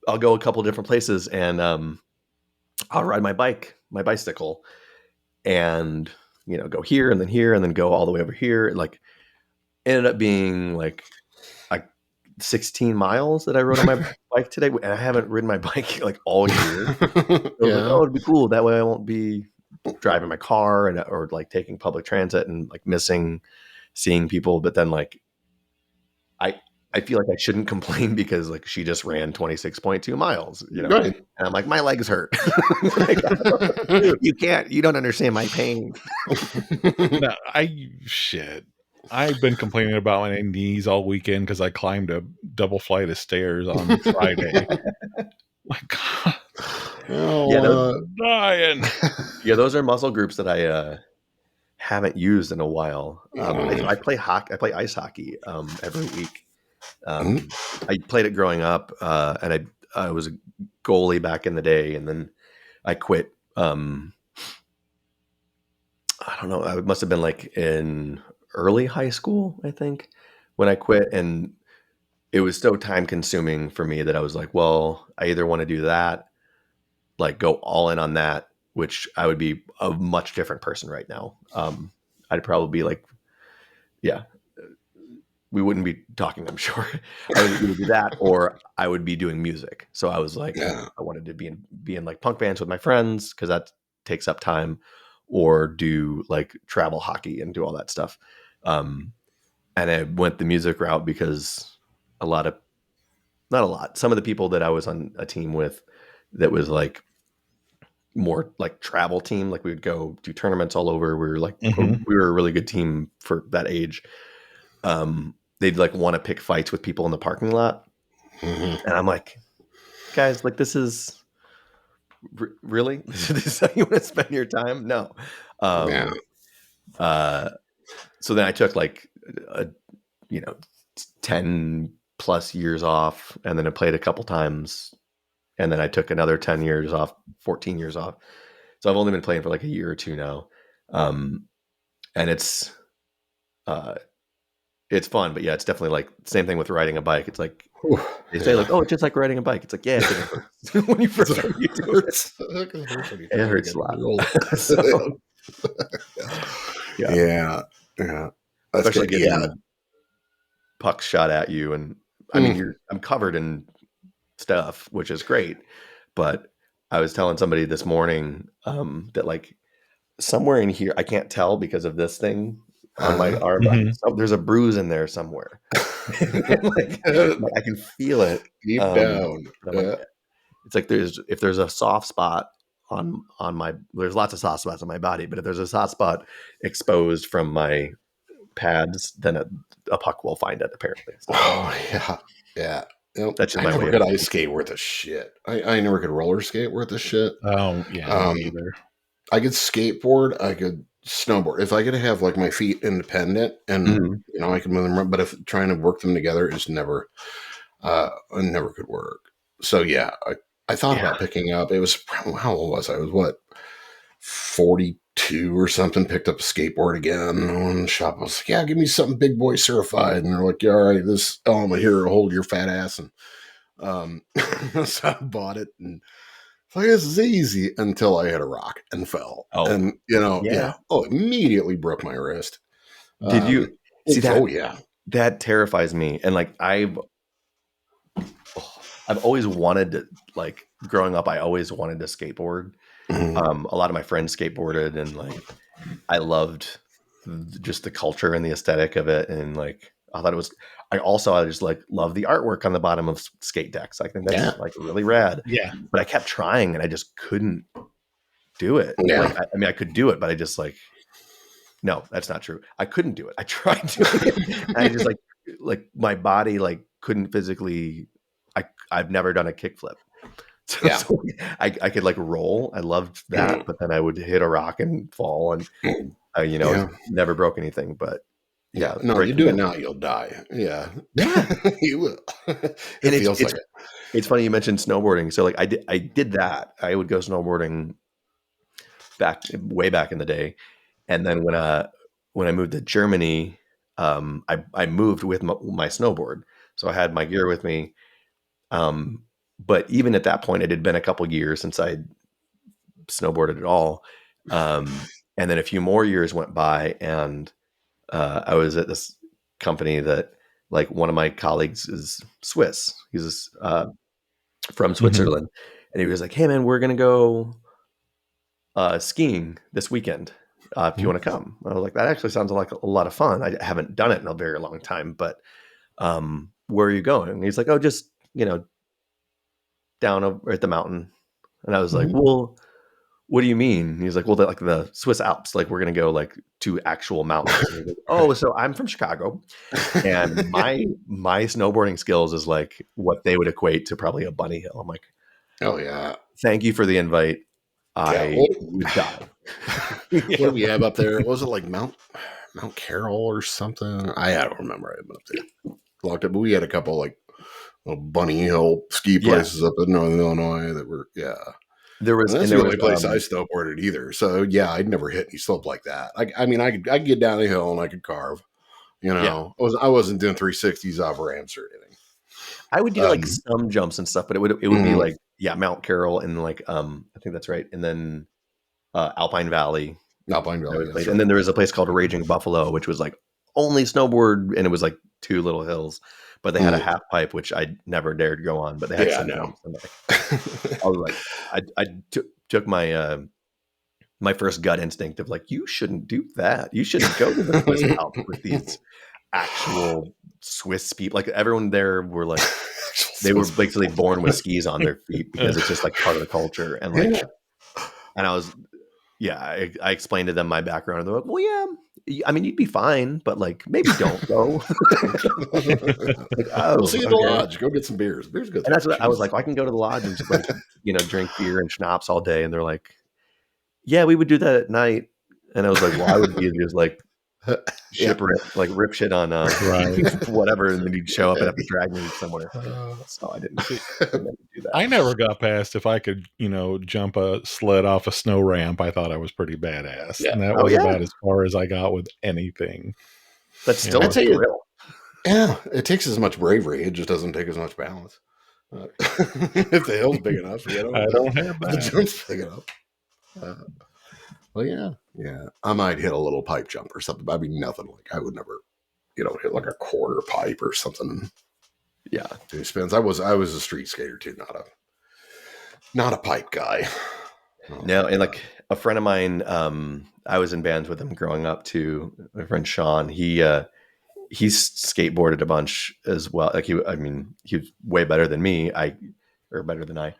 Speaker 4: I'll go a couple different places and I'll ride my bicycle and, go here and then go all the way over here. Like ended up being like 16 miles that I rode on my bike today. And I haven't ridden my bike like all year. So it'd be cool. That way I won't be driving my car or like taking public transit and like missing seeing people. But then like, I feel like I shouldn't complain because like she just ran 26.2 miles,
Speaker 3: Right.
Speaker 4: And I'm like, my legs hurt. You don't understand my pain.
Speaker 2: No, I've been complaining about my knees all weekend because I climbed a double flight of stairs on Friday. My God. Dying.
Speaker 4: Yeah, those are muscle groups that I haven't used in a while. I play hockey. I play ice hockey every week. I played it growing up, and I was a goalie back in the day, and then I quit. I don't know. I must have been like in early high school, I think, when I quit, and it was so time consuming for me that I was like, well, I either want to do that, like go all in on that, which I would be a much different person right now. I'd probably be like, we wouldn't be talking, I'm sure. I would either do that or I would be doing music. So I was like, I wanted to be in like punk bands with my friends because that takes up time, or do like travel hockey and do all that stuff. And I went the music route because some of the people that I was on a team with that was like more like travel team, like we would go do tournaments all over. We were like, we were a really good team for that age. They'd like want to pick fights with people in the parking lot. And I'm like, guys, like this is really, this is how you want to spend your time? No. So then I took like, 10 plus years off, and then I played a couple times, and then I took another 10 years off, 14 years off. So I've only been playing for like a year or two now. And it's it's fun, but yeah, it's definitely like same thing with riding a bike. It's like they say like, oh, it's just like riding a bike. It's like, yeah, it hurts when you first start you do it. It hurts a lot. So,
Speaker 3: yeah.
Speaker 4: Especially getting pucks shot at you, and I mean, I'm covered in stuff, which is great. But I was telling somebody this morning that like somewhere in here, I can't tell because of this thing on my arm. There's a bruise in there somewhere. like, I can feel it
Speaker 3: deep down.
Speaker 4: Like, it's like if there's a soft spot on my, there's lots of soft spots on my body, but if there's a soft spot exposed from my pads, then a puck will find it apparently. So,
Speaker 3: yeah.
Speaker 4: That's just
Speaker 3: I never could ice skate worth a shit. I never could roller skate worth a shit.
Speaker 2: Oh yeah, either.
Speaker 3: I could skateboard. I could snowboard. If I could have like my feet independent and I could move them around, but if trying to work them together is never could work. So yeah, I thought about picking up. It was, how old was I? I was what, 42 or something. Picked up a skateboard again in the shop. I was like, yeah, give me something big boy certified. And they're like, yeah, all right, this element here will hold your fat ass. And so I bought it and like, this is easy until I hit a rock and fell. And immediately broke my wrist.
Speaker 4: Did you see that?
Speaker 3: Oh yeah,
Speaker 4: that terrifies me. And like I've always wanted to, like growing up, I always wanted to skateboard. A lot of my friends skateboarded, and like I loved just the culture and the aesthetic of it, and like I thought it was. I just like love the artwork on the bottom of skate decks. I think that's like really rad.
Speaker 2: Yeah.
Speaker 4: But I kept trying and I just couldn't do it.
Speaker 3: Yeah.
Speaker 4: Like, I mean, I could do it, but I just like, no, that's not true. I couldn't do it. I tried to. And I just like my body like couldn't physically. I've never done a kickflip. So I could like roll. I loved that, but then I would hit a rock and fall, and never broke anything. But
Speaker 3: yeah, no, you do it now, you'll die. Yeah, you will.
Speaker 4: It's funny you mentioned snowboarding. So like I did that. I would go snowboarding way back in the day, and then when I moved to Germany, I moved with my snowboard. So I had my gear with me. But even at that point, it had been a couple years since I snowboarded at all. And then a few more years went by, and I was at this company that like one of my colleagues is Swiss. He's from Switzerland. And he was like, hey man, we're going to go skiing this weekend. If you want to come. I was like, that actually sounds like a lot of fun. I haven't done it in a very long time, but where are you going? And he's like, oh, just, down over at the mountain. And I was like, well, what do you mean? And he's like, well, like the Swiss Alps, like we're going to go like to actual mountains. Like, oh, so I'm from Chicago, and my snowboarding skills is like what they would equate to probably a bunny hill. I'm like,
Speaker 3: oh yeah.
Speaker 4: Thank you for the invite. I would die.
Speaker 3: What do we have up there? Was it like Mount Carroll or something? I don't remember. I up there. Locked up, but we had a couple like bunny hill ski places up in Northern Illinois that were
Speaker 4: There was,
Speaker 3: and that's the only place I snowboarded either. So yeah, I'd never hit any slope like that. I mean, I could get down the hill and I could carve. I wasn't doing 360s off ramps or anything.
Speaker 4: I would do like some jumps and stuff, but it would be like Mount Carroll and like I think that's right, and then Alpine Valley.
Speaker 3: Right.
Speaker 4: And then there was a place called Raging Buffalo, which was like only snowboard, and it was like two little hills. But they had a half pipe, which I never dared go on. But they had some. I was like, I took my my first gut instinct of like, you shouldn't do that. You shouldn't go to the Swiss Alps with these actual Swiss people. Like everyone there were like, they were basically born with skis on their feet because it's just like part of the culture. And like, and I was, I explained to them my background, and they're like, well, yeah. I mean, you'd be fine, but like maybe don't go.
Speaker 3: We'll see you at the lodge. Go get some beers. Beer's good.
Speaker 4: And that's what I was like. I can go to the lodge and just like drink beer and schnapps all day. And they're like, yeah, we would do that at night. And I was like, well, I would be just like rip shit on whatever, and then you'd show up and have to drag me somewhere. So I didn't do that.
Speaker 2: I never got past if I could, jump a sled off a snow ramp. I thought I was pretty badass, and that was about as far as I got with anything.
Speaker 4: That's still
Speaker 3: a
Speaker 4: thrill.
Speaker 3: Yeah, it takes as much bravery. It just doesn't take as much balance. If the hill's big enough,
Speaker 2: I don't have that.
Speaker 3: The jump's big enough. Well, yeah. I might hit a little pipe jump or something, but I'd be nothing like I would never, hit like a quarter pipe or something.
Speaker 4: Yeah,
Speaker 3: do spins. I was a street skater too, not a pipe guy.
Speaker 4: No, and like a friend of mine, I was in bands with him growing up too. My friend Sean, he's skateboarded a bunch as well. Like he was way better than me. Better than I,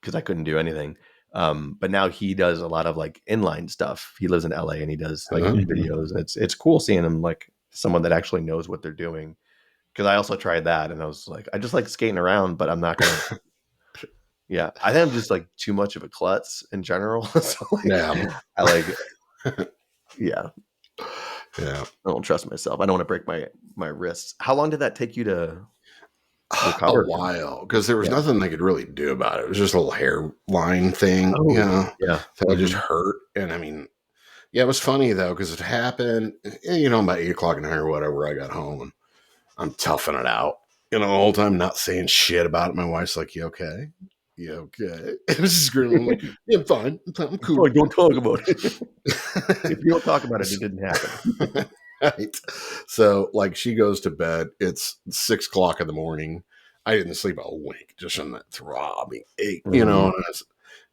Speaker 4: because I couldn't do anything. But now he does a lot of like inline stuff. He lives in LA and he does like videos. And it's cool seeing him like someone that actually knows what they're doing. Because I also tried that and I was like, I just like skating around, but I'm not gonna. Yeah, I think I'm just like too much of a klutz in general. So like, I like, yeah. I don't trust myself. I don't want to break my wrists. How long did that take you to recover?
Speaker 3: A while, because there was nothing they could really do about it. It was just a little hairline thing,
Speaker 4: Yeah,
Speaker 3: so it just hurt. And I mean, it was funny though because it happened, about 8 o'clock at night or whatever. I got home and I'm toughing it out, the whole time, not saying shit about it. My wife's like, "You okay? You okay?" It was just grim. I'm like, "Yeah, I'm fine. I'm cool.
Speaker 4: Don't talk about it. If you don't talk about it, it didn't happen."
Speaker 3: Right. So, like, she goes to bed. It's 6 o'clock in the morning. I didn't sleep a wink, just on that throbbing ache,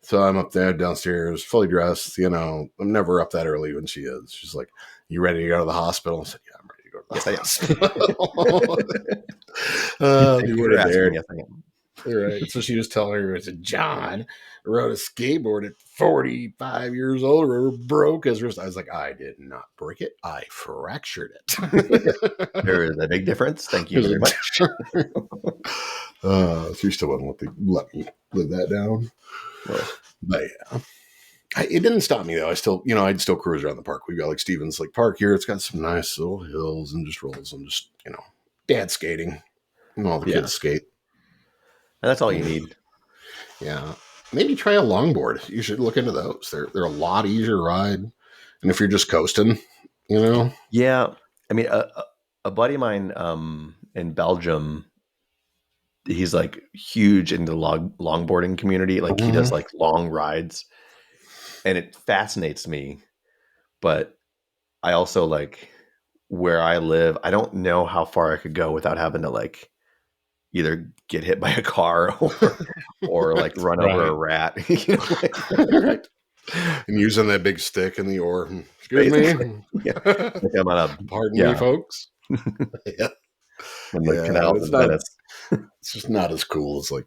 Speaker 3: So I'm up there downstairs, fully dressed. I'm never up that early when she is. She's like, "You ready to go to the hospital?" I said, "Yeah, I'm ready to go to the hospital." You were there.
Speaker 4: Yes, I am.
Speaker 3: Right. So she was telling her, I said, "John rode a skateboard at 45 years old or broke his wrist." I was like, "I did not break it. I fractured it."
Speaker 4: There is a big difference. Thank you very much.
Speaker 3: She still wouldn't let me live that down. But yeah. It didn't stop me though. I still, I'd still cruise around the park. We've got like Stevens Lake Park here. It's got some nice little hills and just rolls and just, dad skating. And all the kids skate.
Speaker 4: And that's all you need.
Speaker 3: Yeah. Maybe try a longboard. You should look into those. They're a lot easier to ride. And if you're just coasting,
Speaker 4: Yeah. I mean, a buddy of mine in Belgium, he's like huge into the longboarding community. Like he does like long rides. And it fascinates me. But I also like where I live, I don't know how far I could go without having to like either get hit by a car or like run over a rat.
Speaker 3: Right. And using that big stick in the oar. Excuse me.
Speaker 4: Like I'm on
Speaker 3: Pardon me, folks. Yeah.
Speaker 4: I'm like canal in Venice.
Speaker 3: It's just not as cool as like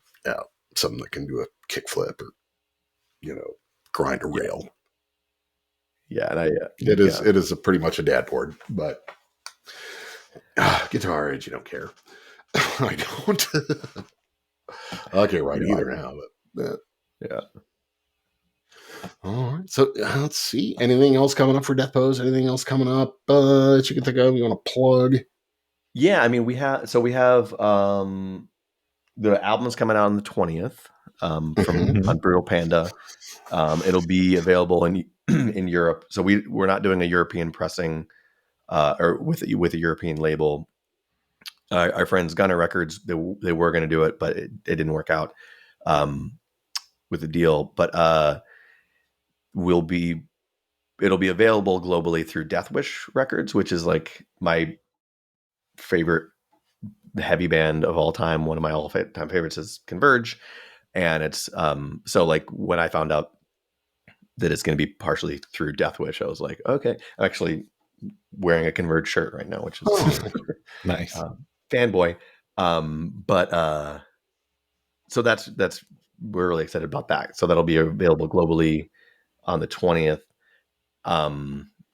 Speaker 3: something that can do a kickflip or grind a rail.
Speaker 4: Yeah, and
Speaker 3: it is a pretty much a dad board, but get to our age, you don't care. I don't. I can't ride either now, but
Speaker 4: yeah.
Speaker 3: All right. So let's see. Anything else coming up for Death Pose? Anything else coming up that you can think of? You want to plug?
Speaker 4: Yeah, I mean we have the album's coming out on the 20th from Unbrew Panda. It'll be available in Europe. So we're not doing a European pressing or with a European label. Our friends Gunner Records, they were going to do it, but it didn't work out with the deal. But it'll be available globally through Deathwish Records, which is like my favorite heavy band of all time. One of my all-time favorites is Converge, and it's so like when I found out that it's going to be partially through Deathwish, I was like, okay. I'm actually wearing a Converge shirt right now, which is
Speaker 2: nice.
Speaker 4: Fanboy. But so that's we're really excited about that. So that'll be available globally on the 20th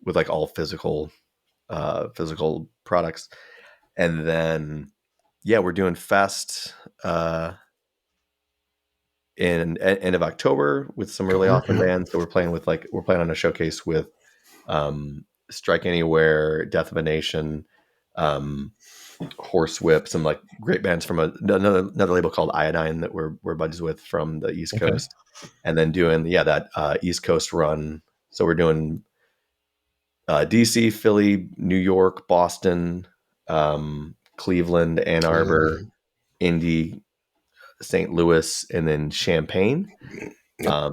Speaker 4: with like all physical products. And then we're doing Fest in end of October with some really awesome bands. So we're playing on a showcase with Strike Anywhere, Death of a Nation, Horsewhip, some like great bands from another label called Iodine that we're buddies with from the East Coast, and then doing that East Coast run. So we're doing DC, Philly, New York, Boston, Cleveland, Ann Arbor, Indy, St. Louis, and then Champaign. Yep.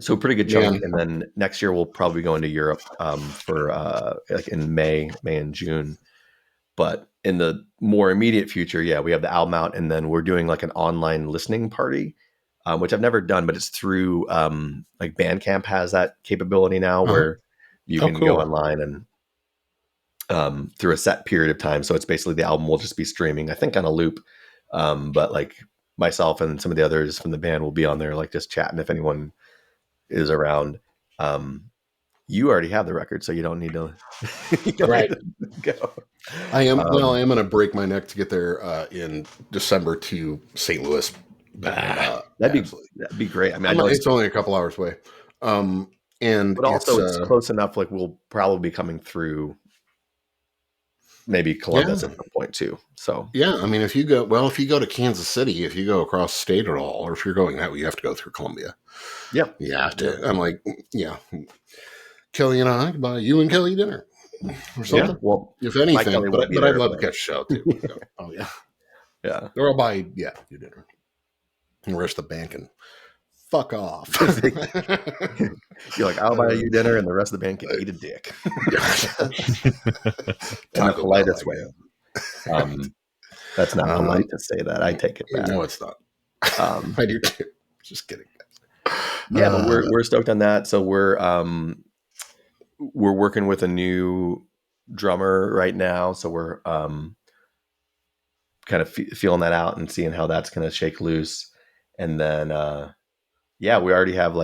Speaker 4: So pretty good chunk. And then next year we'll probably go into Europe for like in May and June. But in the more immediate future, we have the album out, and then we're doing like an online listening party, which I've never done, but it's through like Bandcamp has that capability now where you can go online and through a set period of time. So it's basically the album will just be streaming, I think on a loop. But like myself and some of the others from the band will be on there, like just chatting if anyone is around. You already have the record, so you don't need to,
Speaker 3: right. Go. I am going to break my neck to get there in December to St. Louis.
Speaker 4: That'd be great. I mean,
Speaker 3: it's only a couple hours away.
Speaker 4: But also it's close enough. Like we'll probably be coming through maybe Columbus at some point too. So
Speaker 3: I mean, if you go to Kansas City, if you go across the state at all, or if you're going that way, you have to go through Columbia.
Speaker 4: Yeah,
Speaker 3: you have to. I'm like, Kelly and I could buy you and Kelly dinner or something. Yeah, well, if anything, but I'd love to catch a show too. Oh yeah,
Speaker 4: yeah.
Speaker 3: Or I'll buy you dinner. And the rest of the band can fuck off.
Speaker 4: You're like, I'll buy you dinner, and the rest of the band can eat a dick. In the politest way. That's not polite to say that. I take it back.
Speaker 3: No, it's not. I do too. Just kidding.
Speaker 4: Yeah, but we're stoked on that. So we're working with a new drummer right now. So we're kind of feeling that out and seeing how that's going to shake loose. And then, we already have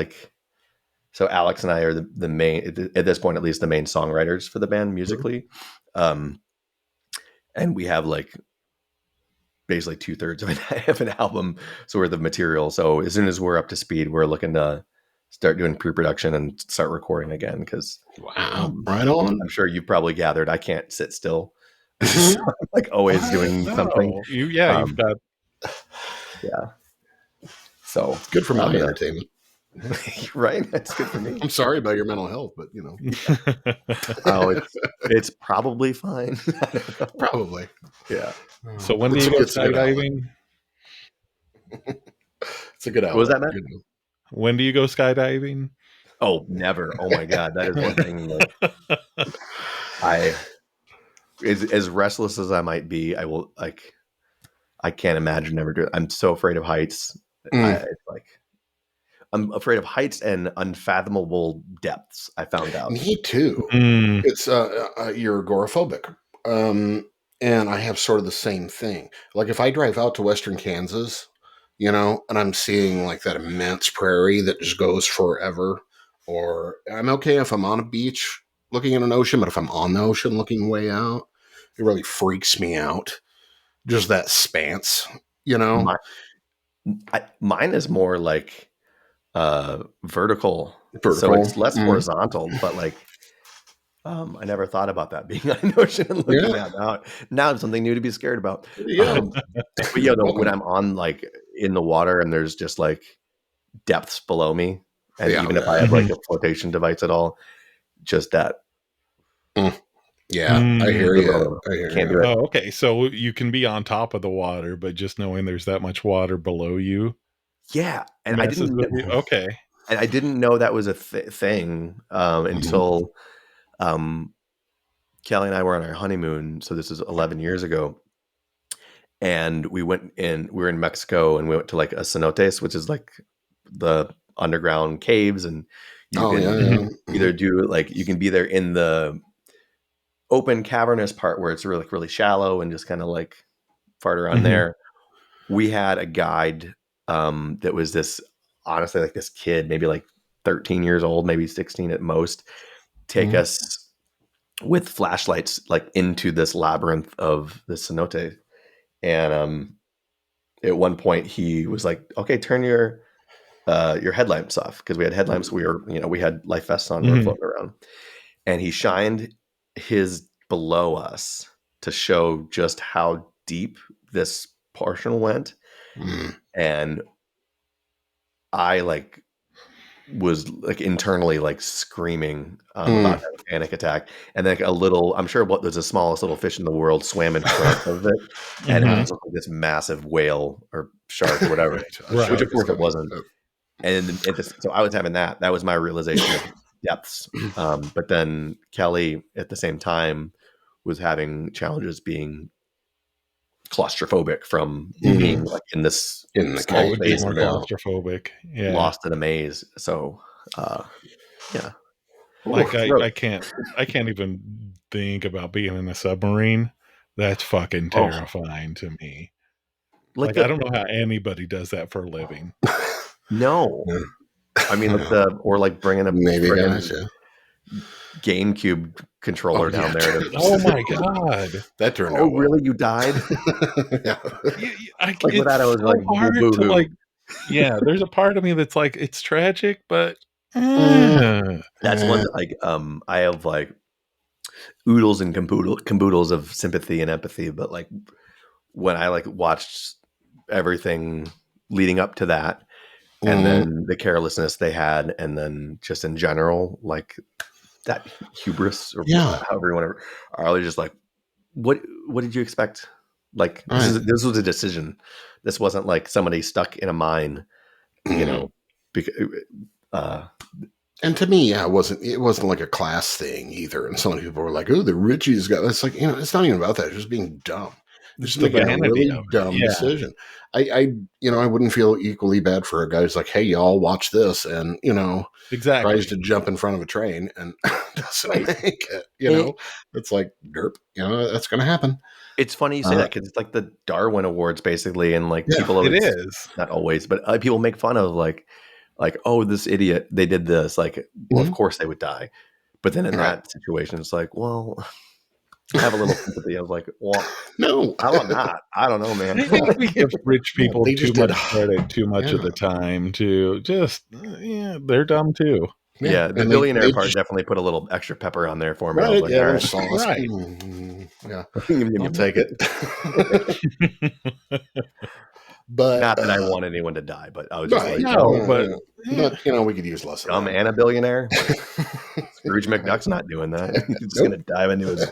Speaker 4: so Alex and I are the main, at this point, at least the main songwriters for the band musically. And we have basically 2/3 of an album worth of material. So as soon as we're up to speed, we're looking to start doing pre-production and start recording again. Cause
Speaker 3: right on.
Speaker 4: I'm sure you've probably gathered, I can't sit still. So I'm always doing something.
Speaker 2: You've got,
Speaker 3: So it's good for my entertainment.
Speaker 4: Right? That's good for me.
Speaker 3: I'm sorry about your mental health, but
Speaker 4: it's probably fine.
Speaker 3: Probably.
Speaker 4: Yeah.
Speaker 2: So when do you go skydiving?
Speaker 3: It's a good outlet.
Speaker 4: What was that, Matt?
Speaker 2: When do you go skydiving?
Speaker 4: Oh, never. Oh my God. That is one thing. As restless as I might be, I will I can't imagine never doing it. I'm so afraid of heights. I'm afraid of heights and unfathomable depths. I found out.
Speaker 3: Me too. It's you're agoraphobic, and I have sort of the same thing. Like if I drive out to Western Kansas, and I'm seeing that immense prairie that just goes forever, or I'm okay if I'm on a beach looking at an ocean, but if I'm on the ocean looking way out, it really freaks me out. Just that spanse,
Speaker 4: Mine is more vertical, so it's less horizontal, but I never thought about that being on an ocean and looking out. Now it's something new to be scared about. But when I'm on in the water and there's just depths below me, and even if I have a flotation device at all, just that.
Speaker 3: Yeah, I hear you.
Speaker 4: Can't do it.
Speaker 2: Oh, okay. So you can be on top of the water, but just knowing there's that much water below you.
Speaker 4: Yeah, and I didn't.
Speaker 2: Okay,
Speaker 4: and I didn't know that was a thing until Kelly and I were on our honeymoon. So this is 11 years ago, and we were in Mexico, and we went to a cenotes, which is the underground caves, and you can either do you can be there in the open cavernous part where it's really really shallow and just kind of fart around there. We had a guide that was this honestly this kid, maybe 13 years old, maybe 16 at most, take us with flashlights into this labyrinth of the cenote. And at one point he was okay, turn your headlamps off, because we had headlamps. We were we had life vests on. We were floating around, and he shined his below us to show just how deep this portion went. And I was like internally like screaming about a panic attack, and then I'm sure what was the smallest little fish in the world swam in front of it, and it was like this massive whale or shark or whatever, which of course it wasn't. And so I was having that was my realization of depths. But then Kelly at the same time was having challenges being claustrophobic from being like in the small space
Speaker 2: more claustrophobic,
Speaker 4: lost in a maze. So yeah,
Speaker 2: like I can't even think about being in a submarine. That's fucking terrifying to me. Like I don't know how anybody does that for a living.
Speaker 4: No, I mean like bringing a GameCube controller down there.
Speaker 2: Oh my god,
Speaker 3: that turned out.
Speaker 4: Oh really? You died?
Speaker 2: Yeah.
Speaker 4: Like with that, I was like,
Speaker 2: hard to like. Yeah, there's a part of me that's like, it's tragic, but
Speaker 4: that's one that, like I have like oodles and caboodles of sympathy and empathy, but like when I like watched everything leading up to that, and then the carelessness they had, and then just in general, like that hubris or however you want to, I was just like, what did you expect? Like this was a decision. This wasn't like somebody stuck in a mine, you know.
Speaker 3: And to me, it wasn't like a class thing either. And some people were like, "Oh, the Richies got." It's like, it's not even about that. It's just being dumb. It's just making a really dumb decision. I wouldn't feel equally bad for a guy who's like, "Hey, y'all, watch this," and tries to jump in front of a train and doesn't make it. It's like derp. That's going to happen.
Speaker 4: It's funny you say that because it's like the Darwin Awards, basically, and like people always,
Speaker 2: it is
Speaker 4: not always, but people make fun of like, oh, this idiot, they did this. Like, well, of course they would die, but then in that situation, it's like, well. I have a little sympathy. I was like, well,
Speaker 3: no,
Speaker 4: how about not? I don't know, man.
Speaker 2: I think we give rich people too much credit too much of the time to just, they're dumb too.
Speaker 4: Yeah, the billionaire part definitely put a little extra pepper on there for me.
Speaker 3: Right,
Speaker 4: I was like,
Speaker 3: sauce.
Speaker 2: Right.
Speaker 3: Yeah,
Speaker 4: I'll
Speaker 3: take it. But
Speaker 4: not that I want anyone to die, but I was just like,
Speaker 3: but we could use less.
Speaker 4: Dumb and a billionaire. Scrooge McDuck's not doing that. He's just going to dive into his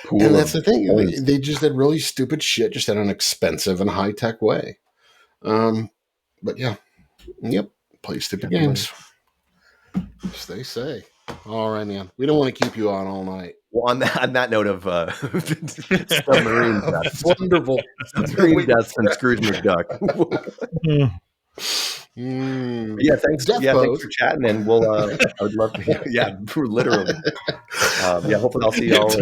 Speaker 4: pool.
Speaker 3: And that's the thing. They just did really stupid shit, just in an expensive and high tech way. But play stupid games. As they say. All right, man. We don't want to keep you on all night.
Speaker 4: Well, on that note of submarine deaths,
Speaker 3: wonderful
Speaker 4: submarine deaths and Scrooge McDuck. Yeah, thanks. Thanks for chatting, and we'll. I would love to. Yeah, literally. Hopefully I'll see y'all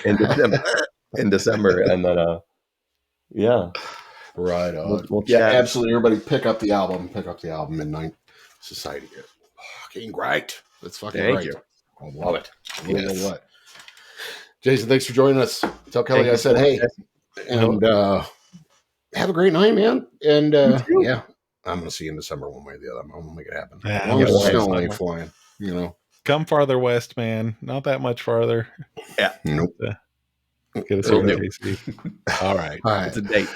Speaker 4: in December, and then
Speaker 3: right on.
Speaker 4: We'll chat.
Speaker 3: Absolutely. Everybody, pick up the album. Midnight Society. Fucking great. That's fucking
Speaker 4: Thank
Speaker 3: great.
Speaker 4: You.
Speaker 3: I love it. What? Jason, thanks for joining us. Tell Kelly I said hey, and have a great night, man. And I'm gonna see you in December one way or the other. I'm gonna make it happen. As long as the snow ain't flying,
Speaker 2: Come farther west, man. Not that much farther.
Speaker 3: Yeah. Nope.
Speaker 2: Get us over to KC. All right.
Speaker 4: It's a date.